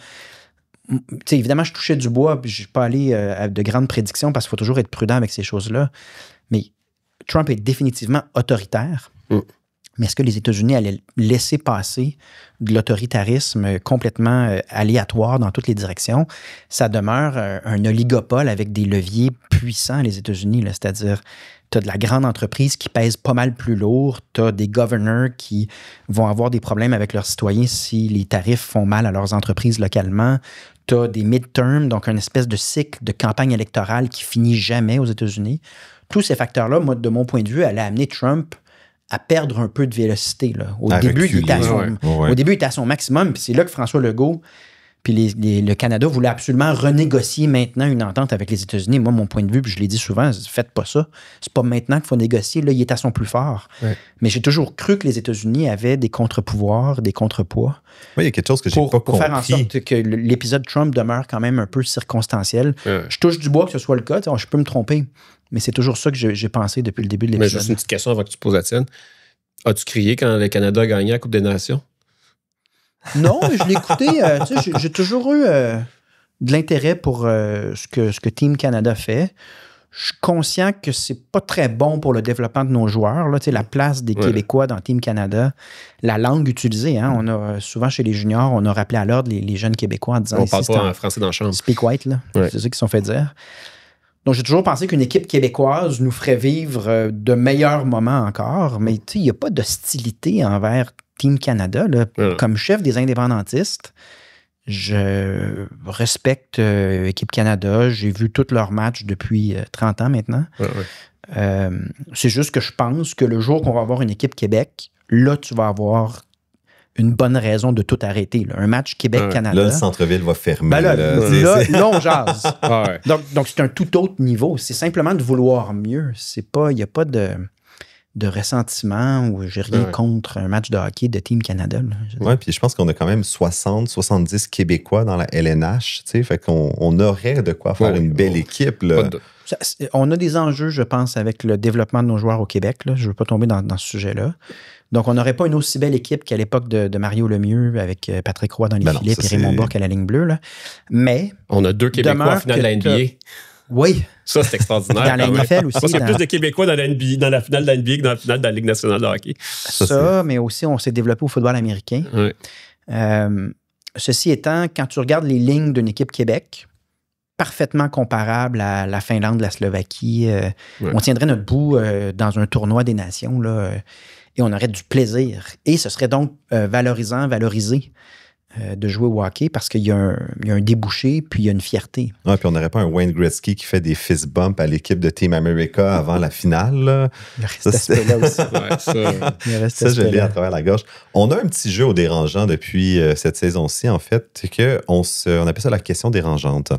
Évidemment, je touchais du bois, puis je ne suis pas allé à de grandes prédictions parce qu'il faut toujours être prudent avec ces choses-là. Mais Trump est définitivement autoritaire. Mais est-ce que les États-Unis allaient laisser passer de l'autoritarisme complètement aléatoire dans toutes les directions? Ça demeure un oligopole avec des leviers puissants, les États-Unis, là, c'est-à-dire tu as de la grande entreprise qui pèse pas mal plus lourd, tu as des governors qui vont avoir des problèmes avec leurs citoyens si les tarifs font mal à leurs entreprises localement, tu as des midterms, donc une espèce de cycle de campagne électorale qui finit jamais aux États-Unis. Tous ces facteurs-là, moi, de mon point de vue, allaient amener Trump à perdre un peu de vélocité. Là. Au début, il était à son maximum, puis c'est là que François Legault puis le Canada voulait absolument renégocier maintenant une entente avec les États-Unis. Moi, mon point de vue, puis je l'ai dit souvent, faites pas ça. C'est pas maintenant qu'il faut négocier. Là, il est à son plus fort. Ouais. Mais j'ai toujours cru que les États-Unis avaient des contre-pouvoirs, des contre-poids. Oui, il y a quelque chose que j'ai pas compris. Pour faire en sorte que l'épisode Trump demeure quand même un peu circonstanciel. Ouais. Je touche du bois que ce soit le cas. Je peux me tromper. Mais c'est toujours ça que j'ai pensé depuis le début de l'épisode. Mais juste une petite question avant que tu poses la tienne. As-tu crié quand le Canada a gagné la Coupe des Nations? Non, je l'ai écouté. J'ai toujours eu de l'intérêt pour ce que Team Canada fait. Je suis conscient que c'est pas très bon pour le développement de nos joueurs. Là, la place des Québécois dans Team Canada, la langue utilisée. Hein, on a souvent chez les juniors, on a rappelé à l'ordre les jeunes Québécois en disant... On parle pas en français dans la chambre. Speak white, là. C'est ça qu'ils sont fait dire. Donc, j'ai toujours pensé qu'une équipe québécoise nous ferait vivre de meilleurs moments encore. Mais il n'y a pas d'hostilité envers Team Canada. Là. Comme chef des indépendantistes, je respecte Équipe Canada. J'ai vu tous leurs matchs depuis 30 ans maintenant. C'est juste que je pense que le jour qu'on va avoir une équipe Québec, là, tu vas avoir une bonne raison de tout arrêter. Là. Un match Québec-Canada. Là, le centre-ville va fermer. Ben là, on jase. Donc, c'est un tout autre niveau. C'est simplement de vouloir mieux. Il n'y a pas de ressentiment ou j'ai rien contre un match de hockey de Team Canada. Oui, puis je pense qu'on a quand même 60-70 Québécois dans la LNH. Fait qu'on aurait de quoi faire une belle équipe. Là. On a des enjeux, je pense, avec le développement de nos joueurs au Québec. Là. Je ne veux pas tomber dans ce sujet-là. Donc, on n'aurait pas une aussi belle équipe qu'à l'époque de Mario Lemieux avec Patrick Roy dans les filets et Raymond Bourque à la ligne bleue. Là. Mais on a 2 Québécois en finale de la NBA. Oui. Ça, c'est extraordinaire. Dans la NFL aussi. Parce qu'il y a plus de Québécois dans la finale de la NBA que dans la finale de la Ligue nationale de hockey. Ça, mais aussi, on s'est développé au football américain. Oui. Ceci étant, quand tu regardes les lignes d'une équipe Québec, parfaitement comparable à la Finlande, la Slovaquie, on tiendrait notre bout dans un tournoi des nations, là, et on aurait du plaisir. Et ce serait donc valorisé de jouer au hockey parce qu'il y a un débouché puis il y a une fierté. Ouais, puis on n'aurait pas un Wayne Gretzky qui fait des fist bumps à l'équipe de Team America avant la finale. Là. Il reste cet aspect-là aussi. Ça, je l'ai à travers la gorge. On a un petit jeu au dérangeant depuis cette saison-ci, en fait, c'est qu'on appelle ça la question dérangeante.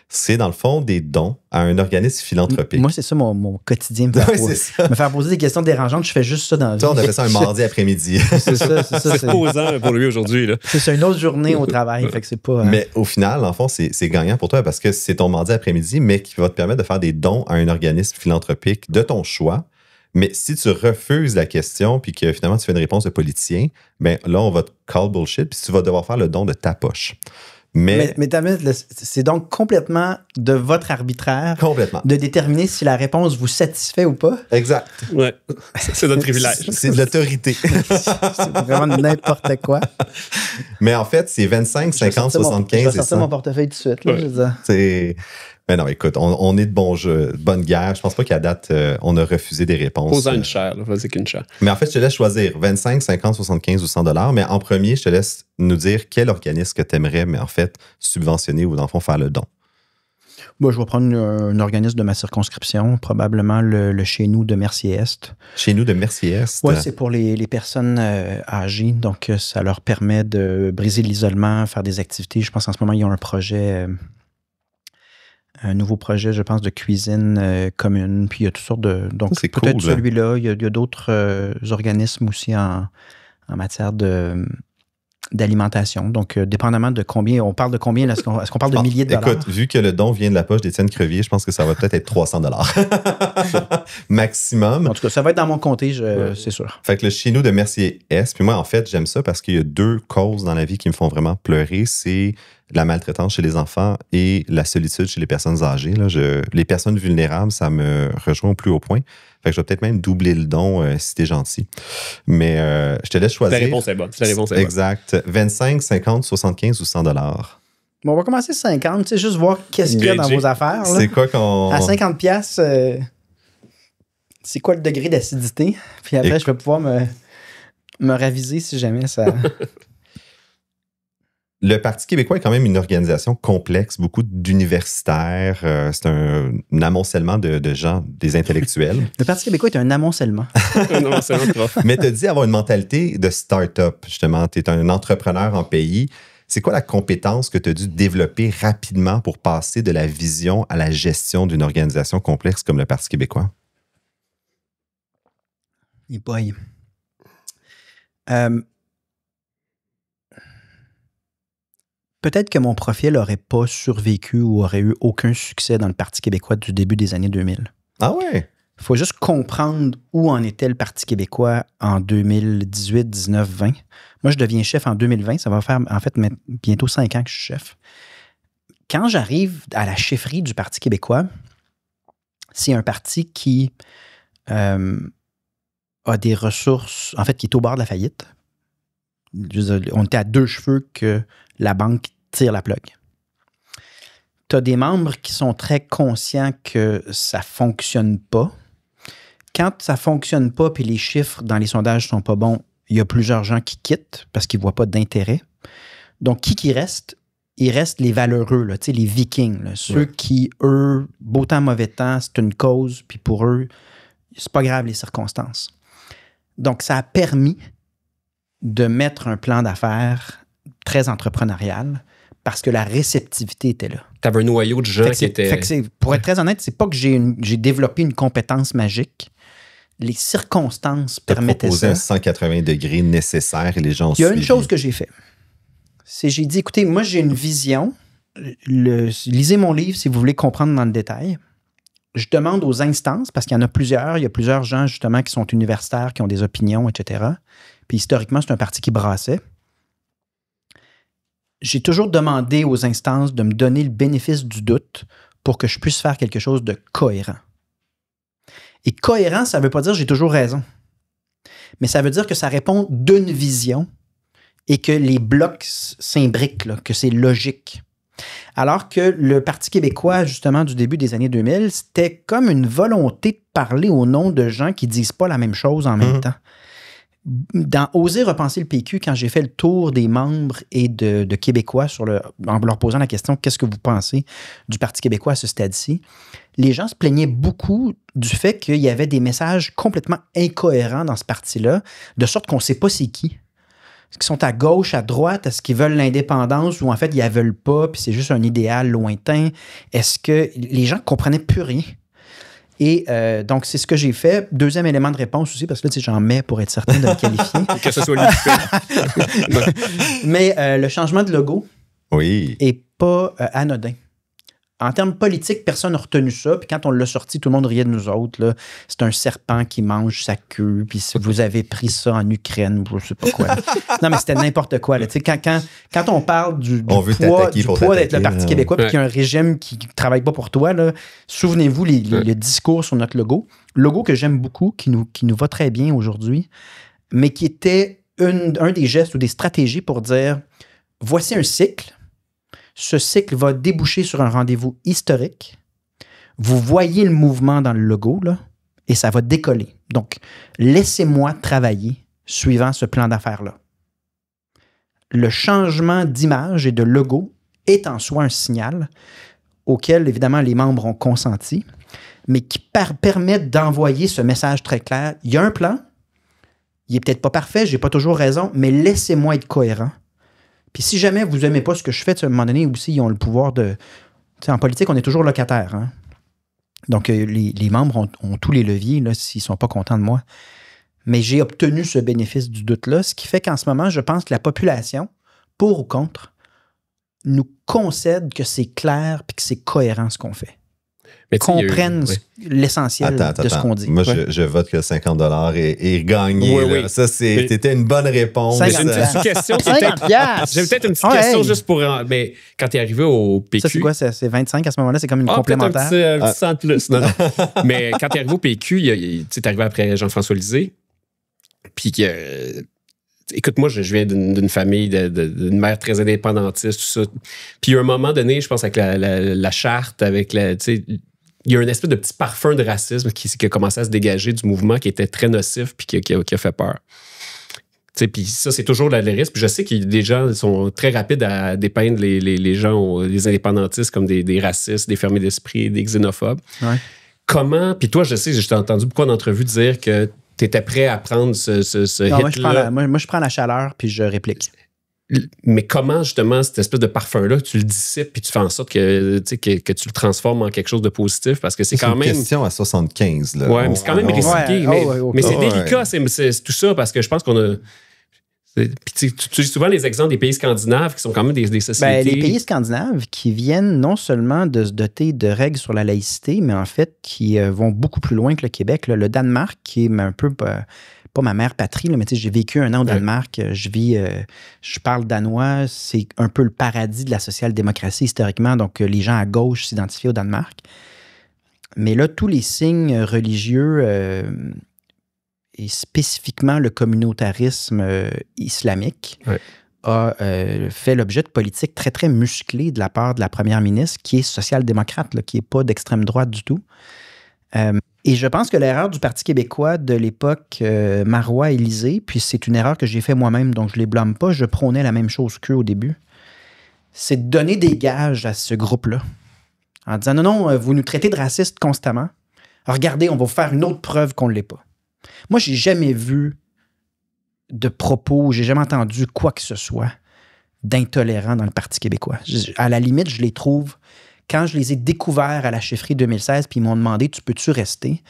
C'est, dans le fond, des dons à un organisme philanthropique. Moi, c'est ça mon quotidien. Me faire poser des questions dérangeantes, je fais juste ça dans la vie. Ça, on appelle ça un mardi après-midi. C'est ça. C'est posant pour lui aujourd'hui. Là. C'est une autre journée au travail, fait que c'est pas... Mais au final, en fond, c'est gagnant pour toi parce que c'est ton mardi après-midi, mais qui va te permettre de faire des dons à un organisme philanthropique de ton choix. Mais si tu refuses la question puis que finalement tu fais une réponse de politicien, ben là, on va te call bullshit puis tu vas devoir faire le don de ta poche. Mais c'est donc complètement de votre arbitraire de déterminer si la réponse vous satisfait ou pas. Exact. Ouais. C'est notre privilège. C'est de l'autorité. C'est vraiment n'importe quoi. Mais en fait, c'est 25, 50, 75. Je vais sortir mon portefeuille tout de suite. Là, je veux dire. Mais non, écoute, on est de bonne guerre. Je pense pas qu'à date, on a refusé des réponses. Posant une chaire, vas-y qu'une chaire. Mais en fait, je te laisse choisir 25, 50, 75 ou 100 $. Mais en premier, je te laisse nous dire quel organisme que tu aimerais, mais en fait, subventionner ou dans le fond faire le don. Moi, je vais prendre un organisme de ma circonscription, probablement le Chez nous de Mercier-Est. Chez nous de Mercier-Est? Oui, c'est pour les personnes âgées. Donc, ça leur permet de briser l'isolement, faire des activités. Je pense en ce moment, ils ont un projet... un nouveau projet, je pense, de cuisine commune. Puis il y a toutes sortes de... Donc, c'est peut-être cool, celui-là. Il y a d'autres organismes aussi en matière d'alimentation. Donc, dépendamment de combien... On parle de combien? Est-ce qu'on parle de milliers de dollars? Écoute, vu que le don vient de la poche d'Étienne Crevier, je pense que ça va peut-être être 300 $. Maximum. En tout cas, ça va être dans mon comté, c'est sûr. Fait que le Chez nous de Mercier-Est, puis moi, en fait, j'aime ça parce qu'il y a 2 causes dans la vie qui me font vraiment pleurer. C'est la maltraitance chez les enfants et la solitude chez les personnes âgées. Là, les personnes vulnérables, ça me rejoint au plus haut point. Fait que je vais peut-être même doubler le don si t'es gentil. Mais je te laisse choisir. La réponse est bonne. Exact. 25, 50, 75 ou 100 $. Bon, on va commencer 50, tu sais, juste voir qu'est-ce qu'il y a dans vos affaires. Là. C'est quoi qu'on... À 50 $, c'est quoi le degré d'acidité? Puis après, je vais pouvoir me raviser si jamais ça... Le Parti québécois est quand même une organisation complexe, beaucoup d'universitaires. C'est un amoncellement de gens, des intellectuels. Le Parti québécois est un amoncellement. Un amoncellement de profs. Mais tu as dit avoir une mentalité de start-up, justement. Tu es un entrepreneur en pays. C'est quoi la compétence que tu as dû développer rapidement pour passer de la vision à la gestion d'une organisation complexe comme le Parti québécois? Et boy. Peut-être que mon profil n'aurait pas survécu ou aurait eu aucun succès dans le Parti québécois du début des années 2000. Ah ouais? Il faut juste comprendre où en était le Parti québécois en 2018, 19, 20. Moi, je deviens chef en 2020. Ça va faire, en fait, bientôt 5 ans que je suis chef. Quand j'arrive à la chefferie du Parti québécois, c'est un parti qui a des ressources, en fait, qui est au bord de la faillite. On était à 2 cheveux que la banque tire la plug. Tu as des membres qui sont très conscients que ça ne fonctionne pas. Quand ça ne fonctionne pas puis les chiffres dans les sondages ne sont pas bons, il y a plusieurs gens qui quittent parce qu'ils ne voient pas d'intérêt. Donc, qui reste? Il reste les valeureux, là, les vikings, là, ceux qui, eux, beau temps, mauvais temps, c'est une cause, puis pour eux, c'est pas grave les circonstances. Donc, ça a permis de mettre un plan d'affaires très entrepreneurial parce que la réceptivité était là. Tu avais un noyau de gens qui étaient... Pour être très honnête, c'est pas que j'ai développé une compétence magique. Les circonstances permettaient ça. Tu as proposé un 180 degrés nécessaire et les gens ont suivi. Il y a une chose que j'ai fait. C'est j'ai dit, écoutez, moi j'ai une vision. Lisez mon livre si vous voulez comprendre dans le détail. Je demande aux instances, parce qu'il y en a plusieurs. Il y a plusieurs gens justement qui sont universitaires, qui ont des opinions, etc. Puis historiquement, c'est un parti qui brassait. J'ai toujours demandé aux instances de me donner le bénéfice du doute pour que je puisse faire quelque chose de cohérent. Et cohérent, ça ne veut pas dire que j'ai toujours raison. Mais ça veut dire que ça répond d'une vision et que les blocs s'imbriquent, là, que c'est logique. Alors que le Parti québécois, justement, du début des années 2000, c'était comme une volonté de parler au nom de gens qui ne disent pas la même chose en même temps. Dans Oser repenser le PQ, quand j'ai fait le tour des membres et de Québécois en leur posant la question « Qu'est-ce que vous pensez du Parti québécois à ce stade-ci? » Les gens se plaignaient beaucoup du fait qu'il y avait des messages complètement incohérents dans ce parti-là, de sorte qu'on ne sait pas c'est qui. Est-ce qu'ils sont à gauche, à droite? Est-ce qu'ils veulent l'indépendance ou en fait, ils ne la veulent pas puis c'est juste un idéal lointain? Est-ce que les gens ne comprenaient plus rien? Et donc, c'est ce que j'ai fait. Deuxième élément de réponse aussi, parce que là, j'en mets pour être certain de me qualifier. Que ce soit lui. Mais le changement de logo est pas anodin. En termes politiques, personne n'a retenu ça. Puis quand on l'a sorti, tout le monde riait de nous autres. Là. C'est un serpent qui mange sa queue. Puis si vous avez pris ça en Ukraine, je ne sais pas quoi. Là. Non, mais c'était n'importe quoi. Là. Quand on parle du poids d'être le Parti québécois puis qu'il y a un régime qui ne travaille pas pour toi, là, souvenez-vous le discours sur notre logo. Logo que j'aime beaucoup, qui nous va très bien aujourd'hui, mais qui était un des gestes ou des stratégies pour dire voici un cycle. Ce cycle va déboucher sur un rendez-vous historique. Vous voyez le mouvement dans le logo, là, et ça va décoller. Donc, laissez-moi travailler suivant ce plan d'affaires-là. Le changement d'image et de logo est en soi un signal auquel, évidemment, les membres ont consenti, mais qui permet d'envoyer ce message très clair. Il y a un plan, il n'est peut-être pas parfait, je n'ai pas toujours raison, mais laissez-moi être cohérent. Puis si jamais vous n'aimez pas ce que je fais, à un moment donné aussi, ils ont le pouvoir de... En politique, on est toujours locataire. Hein? Donc, les membres ont tous les leviers là, s'ils ne sont pas contents de moi. Mais j'ai obtenu ce bénéfice du doute-là, ce qui fait qu'en ce moment, je pense que la population, pour ou contre, nous concède que c'est clair et que c'est cohérent ce qu'on fait. comprennent l'essentiel de ce qu'on dit. Moi, je vote que 50 $ est gagné. Oui. Ça, c'était une bonne réponse. J'ai une petite question. J'ai peut-être une petite question juste pour... Mais quand tu es arrivé au PQ... Ça, c'est quoi? C'est 25 à ce moment-là? C'est comme une complémentaire? Un petit 100 de plus. Non. Mais quand tu es arrivé au PQ, tu es arrivé après Jean-François Lisée. Puis écoute, moi, je viens d'une famille, d'une mère très indépendantiste, tout ça. Puis à un moment donné, je pense avec la charte, avec il y a un espèce de petit parfum de racisme qui a commencé à se dégager du mouvement qui était très nocif puis qui a fait peur. Puis ça, c'est toujours le risque. Puis je sais qu'il y a des gens qui sont très rapides à dépeindre les gens, les indépendantistes comme des racistes, des fermés d'esprit, des xénophobes. Ouais. Comment... Puis toi, je sais, j'ai entendu beaucoup d'entrevues dire que tu étais prêt à prendre ce hit-là. Moi, je prends la chaleur puis je réplique. Mais comment, justement, cette espèce de parfum-là, tu le dissipes puis tu fais en sorte que tu le transformes en quelque chose de positif? Parce que c'est quand même... une question à 75. Là. Ouais, mais c'est quand même risqué. Mais c'est délicat, c'est tout ça, parce que je pense qu'on a... Puis tu utilises souvent les exemples des pays scandinaves qui sont quand même des sociétés... Les pays scandinaves qui viennent non seulement de se doter de règles sur la laïcité, mais en fait qui vont beaucoup plus loin que le Québec. Là. Le Danemark, qui est un peu... pas ma mère patrie, là, mais j'ai vécu 1 an au Danemark, je parle danois, c'est un peu le paradis de la social-démocratie historiquement, donc les gens à gauche s'identifient au Danemark. Mais là, tous les signes religieux, et spécifiquement le communautarisme islamique, a fait l'objet de politiques très, très musclées de la part de la première ministre, qui est social-démocrate, là, qui n'est pas d'extrême droite du tout. Et je pense que l'erreur du Parti québécois de l'époque Marois-Élysée, puis c'est une erreur que j'ai fait moi-même, donc je ne les blâme pas, je prônais la même chose qu'eux au début, c'est de donner des gages à ce groupe-là. En disant, non, vous nous traitez de racistes constamment. Regardez, on va vous faire une autre preuve qu'on ne l'est pas. Moi, j'ai jamais vu de propos, j'ai jamais entendu quoi que ce soit d'intolérant dans le Parti québécois. À la limite, je les trouve... Quand je les ai découverts à la chefferie 2016, puis ils m'ont demandé « Tu peux-tu rester? »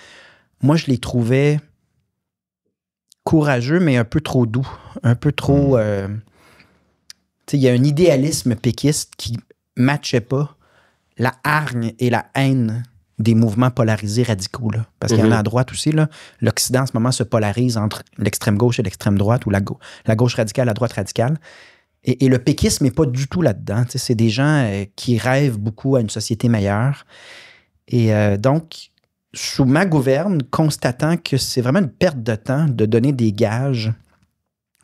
Moi, je les trouvais courageux, mais un peu trop doux. Un peu trop... il y a un idéalisme péquiste qui ne matchait pas la hargne et la haine des mouvements polarisés radicaux. Là. Parce qu'il y en a à droite aussi. Là. L'Occident, en ce moment, se polarise entre l'extrême gauche et l'extrême droite, ou la gauche radicale, la droite radicale. Et le péquisme n'est pas du tout là-dedans. C'est des gens qui rêvent beaucoup à une société meilleure. Et donc, sous ma gouverne, constatant que c'est vraiment une perte de temps de donner des gages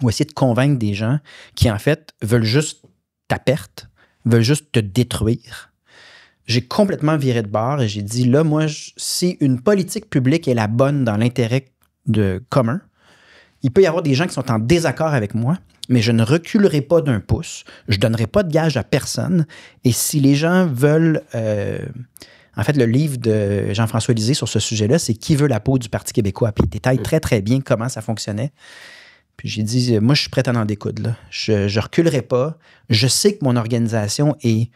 ou essayer de convaincre des gens qui, en fait, veulent juste ta perte, veulent juste te détruire, j'ai complètement viré de bord et j'ai dit, là, moi, si une politique publique est la bonne dans l'intérêt commun, il peut y avoir des gens qui sont en désaccord avec moi, mais je ne reculerai pas d'un pouce, je ne donnerai pas de gage à personne. Et si les gens veulent... en fait, le livre de Jean-François Lisée sur ce sujet-là, c'est « Qui veut la peau du Parti québécois ?» Puis il détaille très, très bien comment ça fonctionnait. Puis j'ai dit, moi, je suis prêt à en découdre. Là. Je ne reculerai pas. Je sais que mon organisation est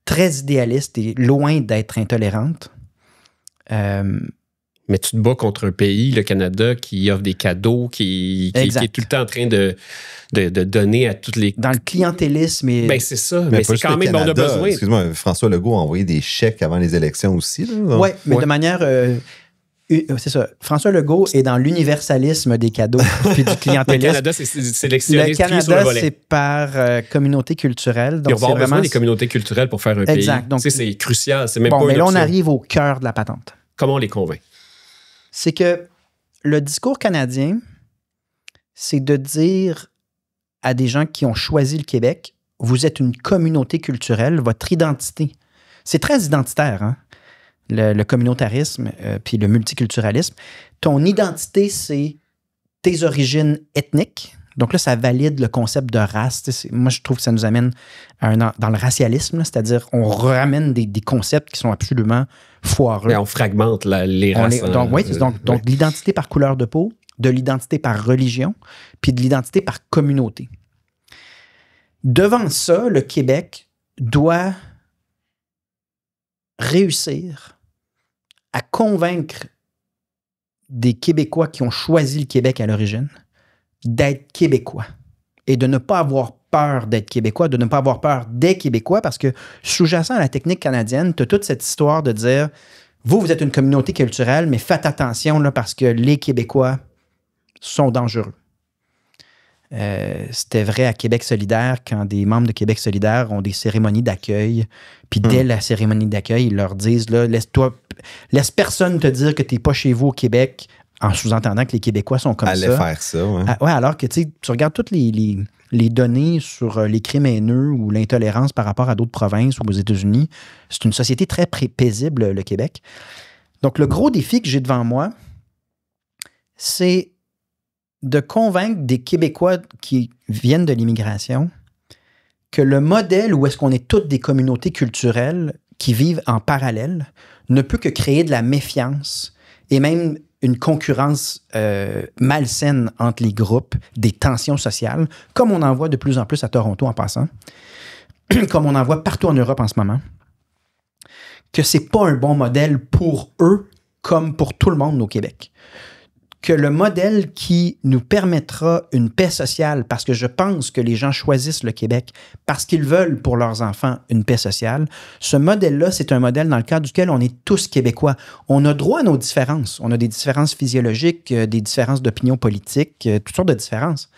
très idéaliste et loin d'être intolérante. Mais tu te bats contre un pays, le Canada, qui offre des cadeaux, qui est tout le temps en train de donner à toutes les... Dans le clientélisme. Ben c'est ça, mais c'est quand même... Canada, on a besoin... Excuse-moi, François Legault a envoyé des chèques avant les élections aussi. Oui, mais de manière... c'est ça. François Legault est dans l'universalisme des cadeaux puis du clientélisme. Le Canada, c'est sélectionné. Le Canada, c'est par communauté culturelle. Donc on va avoir besoin des communautés culturelles pour faire un pays. Exact. Donc, c'est crucial. C'est même pas mais une là, option. on arrive au cœur de la patente. Comment on les convainc? C'est que le discours canadien, c'est de dire à des gens qui ont choisi le Québec, vous êtes une communauté culturelle, votre identité. C'est très identitaire, hein? Le communautarisme puis le multiculturalisme. Ton identité, c'est tes origines ethniques. Donc là, ça valide le concept de race. Moi, je trouve que ça nous amène dans le racialisme, c'est-à-dire on ramène des concepts qui sont absolument foireux. Mais on fragmente les races. Donc l'identité par couleur de peau, de l'identité par religion, puis de l'identité par communauté. Devant ça, le Québec doit réussir à convaincre des Québécois qui ont choisi le Québec à l'origine d'être Québécois et de ne pas avoir peur d'être Québécois, de ne pas avoir peur des Québécois, parce que sous-jacent à la technique canadienne, tu as toute cette histoire de dire, vous êtes une communauté culturelle, mais faites attention là, parce que les Québécois sont dangereux. C'était vrai à Québec solidaire, quand des membres de Québec solidaire ont des cérémonies d'accueil, puis dès la cérémonie d'accueil, ils leur disent, là, laisse personne te dire que tu n'es pas chez vous au Québec, en sous-entendant que les Québécois sont comme Allait ça. faire ça, ouais. Ouais, alors que tu regardes toutes les données sur les crimes haineux ou l'intolérance par rapport à d'autres provinces ou aux États-Unis, c'est une société très paisible, le Québec. Donc, le gros défi que j'ai devant moi, c'est de convaincre des Québécois qui viennent de l'immigration que le modèle où est-ce qu'on est toutes des communautés culturelles qui vivent en parallèle ne peut que créer de la méfiance et même une concurrence malsaine entre les groupes, des tensions sociales, comme on en voit de plus en plus à Toronto en passant, comme on en voit partout en Europe en ce moment, que c'est pas un bon modèle pour eux comme pour tout le monde au Québec. Que le modèle qui nous permettra une paix sociale, parce que je pense que les gens choisissent le Québec parce qu'ils veulent pour leurs enfants une paix sociale, ce modèle-là, c'est un modèle dans le cadre duquel on est tous Québécois. On a droit à nos différences. On a des différences physiologiques, des différences d'opinion politique, toutes sortes de différences.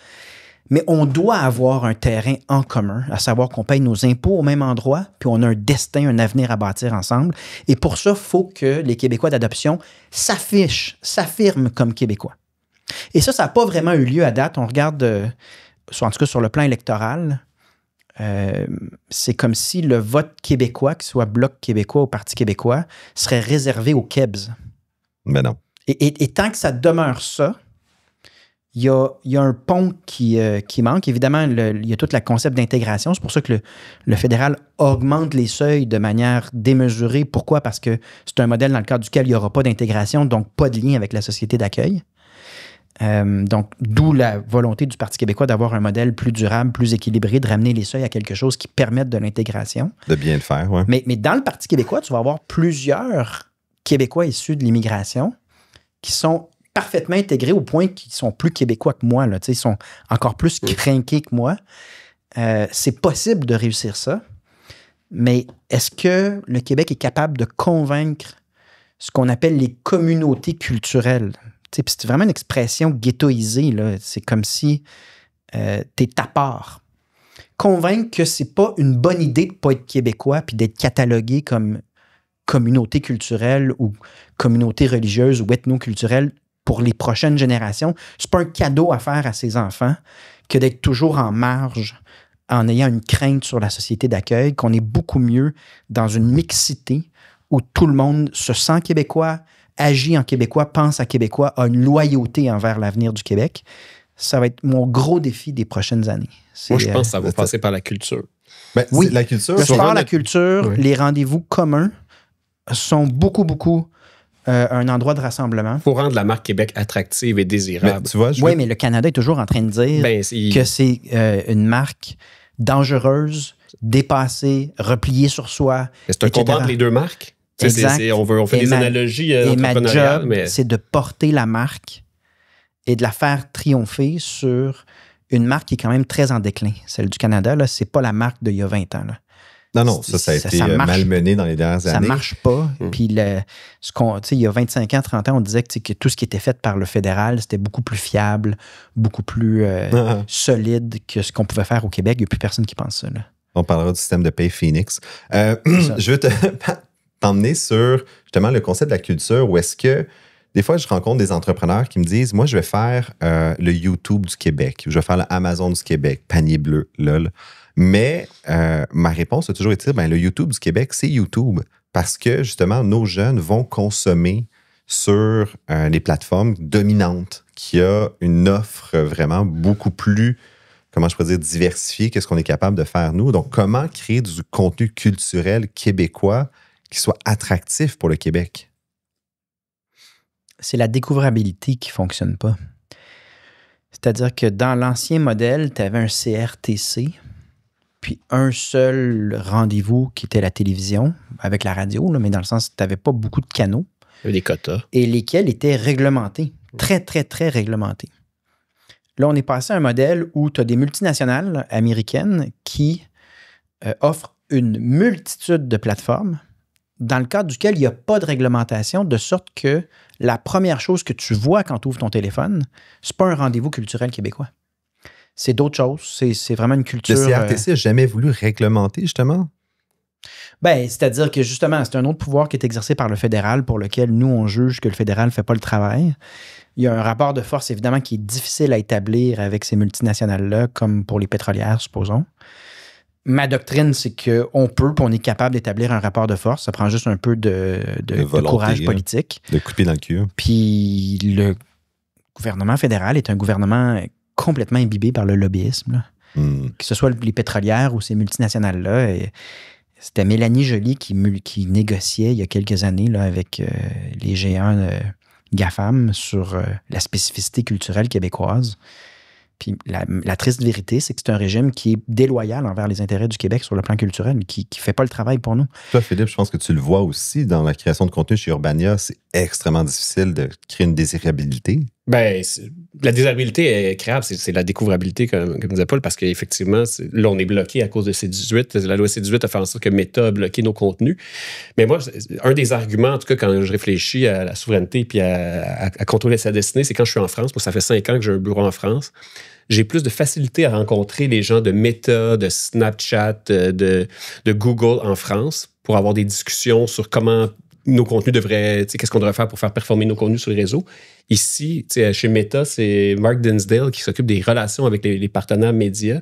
Mais on doit avoir un terrain en commun, à savoir qu'on paye nos impôts au même endroit, puis on a un destin, un avenir à bâtir ensemble. Et pour ça, il faut que les Québécois d'adoption s'affirment comme Québécois. Et ça n'a pas vraiment eu lieu à date. On regarde, en tout cas sur le plan électoral, c'est comme si le vote québécois, que ce soit Bloc québécois ou Parti québécois, serait réservé aux Québs. Mais non. Et tant que ça demeure ça, il y a un pont qui manque. Évidemment, il y a tout le concept d'intégration. C'est pour ça que le fédéral augmente les seuils de manière démesurée. Pourquoi? Parce que c'est un modèle dans le cadre duquel il n'y aura pas d'intégration, donc pas de lien avec la société d'accueil. Donc, d'où la volonté du Parti québécois d'avoir un modèle plus durable, plus équilibré, de ramener les seuils à quelque chose qui permette de l'intégration. De bien le faire, oui. Mais dans le Parti québécois, tu vas avoir plusieurs Québécois issus de l'immigration qui sont parfaitement intégrés au point qu'ils sont plus Québécois que moi. Là. Ils sont encore plus crinqués que moi. C'est possible de réussir ça. Mais est-ce que le Québec est capable de convaincre ce qu'on appelle les communautés culturelles? C'est vraiment une expression ghettoisée. Là. C'est comme si t'es à part. Convaincre que c'est pas une bonne idée de pas être Québécois puis d'être catalogué comme communauté culturelle ou communauté religieuse ou ethno-culturelle pour les prochaines générations, c'est pas un cadeau à faire à ses enfants que d'être toujours en marge en ayant une crainte sur la société d'accueil, qu'on est beaucoup mieux dans une mixité où tout le monde se sent québécois, agit en québécois, pense à québécois, a une loyauté envers l'avenir du Québec. Ça va être mon gros défi des prochaines années. Moi, je pense que ça va passer par la culture. Ben, oui, la culture. Le sport, la culture, les rendez-vous communs sont beaucoup un endroit de rassemblement. Pour rendre la marque Québec attractive et désirable. Mais, tu vois, oui, mais le Canada est toujours en train de dire que c'est une marque dangereuse, dépassée, repliée sur soi. C'est un combat entre les deux marques. Exact. On fait des analogies entrepreneuriales. Ma job, c'est de porter la marque et de la faire triompher sur une marque qui est quand même très en déclin. Celle du Canada, là, c'est pas la marque d'il y a 20 ans. Là. Non, ça a été malmené dans les dernières années. Ça marche pas. Puis, il y a 25 ans, 30 ans, on disait que tout ce qui était fait par le fédéral, c'était beaucoup plus fiable, beaucoup plus solide que ce qu'on pouvait faire au Québec. Il n'y a plus personne qui pense ça. Là. On parlera du système de paye Phoenix. Je veux t'emmener sur justement le concept de la culture où est-ce que des fois, je rencontre des entrepreneurs qui me disent, moi, je vais faire le YouTube du Québec, je vais faire l'Amazon du Québec, panier bleu, lol. Mais ma réponse a toujours été, le YouTube du Québec, c'est YouTube. Parce que, justement, nos jeunes vont consommer sur les plateformes dominantes qui a une offre vraiment beaucoup plus, comment je pourrais dire, diversifiée que ce qu'on est capable de faire nous. Donc, comment créer du contenu culturel québécois qui soit attractif pour le Québec? C'est la découvrabilité qui ne fonctionne pas. C'est-à-dire que dans l'ancien modèle, tu avais un CRTC, puis un seul rendez-vous qui était la télévision, avec la radio, là, mais dans le sens que tu n'avais pas beaucoup de canaux. Il y avait des quotas. Et lesquels étaient réglementés. Très, très, très réglementés. Là, on est passé à un modèle où tu as des multinationales américaines qui offrent une multitude de plateformes dans le cadre duquel il n'y a pas de réglementation, de sorte que la première chose que tu vois quand tu ouvres ton téléphone, c'est pas un rendez-vous culturel québécois. C'est d'autres choses. C'est vraiment une culture... Le CRTC n'a jamais voulu réglementer, justement? Ben, c'est-à-dire que, justement, c'est un autre pouvoir qui est exercé par le fédéral pour lequel nous, on juge que le fédéral ne fait pas le travail. Il y a un rapport de force, évidemment, qui est difficile à établir avec ces multinationales-là, comme pour les pétrolières, supposons. Ma doctrine, c'est qu'on peut, puis on est capable d'établir un rapport de force. Ça prend juste un peu de volonté, courage politique. De couper dans le cul. Puis le gouvernement fédéral est un gouvernement complètement imbibé par le lobbyisme. Là. Que ce soit les pétrolières ou ces multinationales-là. C'était Mélanie Joly qui négociait il y a quelques années là, avec les géants GAFAM sur la spécificité culturelle québécoise. Puis la triste vérité, c'est que c'est un régime qui est déloyal envers les intérêts du Québec sur le plan culturel, qui ne fait pas le travail pour nous. Toi, Philippe, je pense que tu le vois aussi dans la création de contenu chez Urbania. C'est extrêmement difficile de créer une désirabilité. Ben, la désirabilité est créable, c'est la découvrabilité, comme disait Paul, parce qu'effectivement, là, on est bloqué à cause de C-18. La loi C-18 a fait en sorte que Meta a bloqué nos contenus. Mais moi, un des arguments, en tout cas, quand je réfléchis à la souveraineté puis à contrôler sa destinée, c'est quand je suis en France. Moi, ça fait 5 ans que j'ai un bureau en France. J'ai plus de facilité à rencontrer les gens de Meta, de Snapchat, de Google en France pour avoir des discussions sur comment nos contenus devraient, qu'est-ce qu'on devrait faire pour faire performer nos contenus sur les réseaux. Ici, chez Meta, c'est Mark Dinsdale qui s'occupe des relations avec les partenaires médias.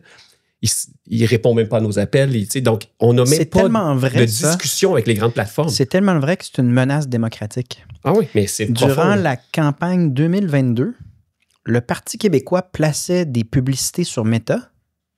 Il répond même pas à nos appels. Donc, on n'a même pas de discussion avec les grandes plateformes. C'est tellement vrai que c'est une menace démocratique. Ah oui, mais c'est Durant profond. la campagne 2022, le Parti québécois plaçait des publicités sur Meta.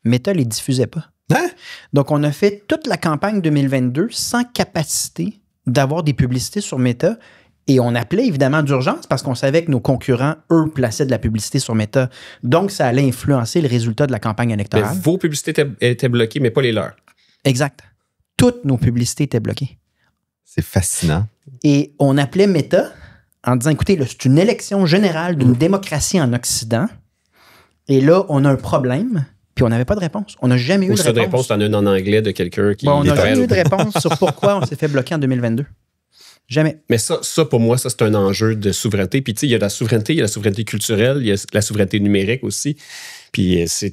Meta ne les diffusait pas. Hein? Donc, on a fait toute la campagne 2022 sans capacité d'avoir des publicités sur Meta. Et on appelait évidemment d'urgence parce qu'on savait que nos concurrents, eux, plaçaient de la publicité sur Meta. Donc, ça allait influencer le résultat de la campagne électorale. Mais vos publicités étaient bloquées, mais pas les leurs. Exact. Toutes nos publicités étaient bloquées. C'est fascinant. Et on appelait Meta en disant, écoutez, là, c'est une élection générale d'une démocratie en Occident. Et là, on a un problème. Puis on n'avait pas de réponse. On n'a jamais eu de réponse. Ou ça de réponse, t'en as une en anglais de quelqu'un qui... on n'a jamais eu de réponse sur pourquoi on s'est fait bloquer en 2022. Jamais. Mais ça, pour moi, ça, c'est un enjeu de souveraineté. Puis, tu sais, il y a la souveraineté culturelle, il y a la souveraineté numérique aussi. Puis, c'est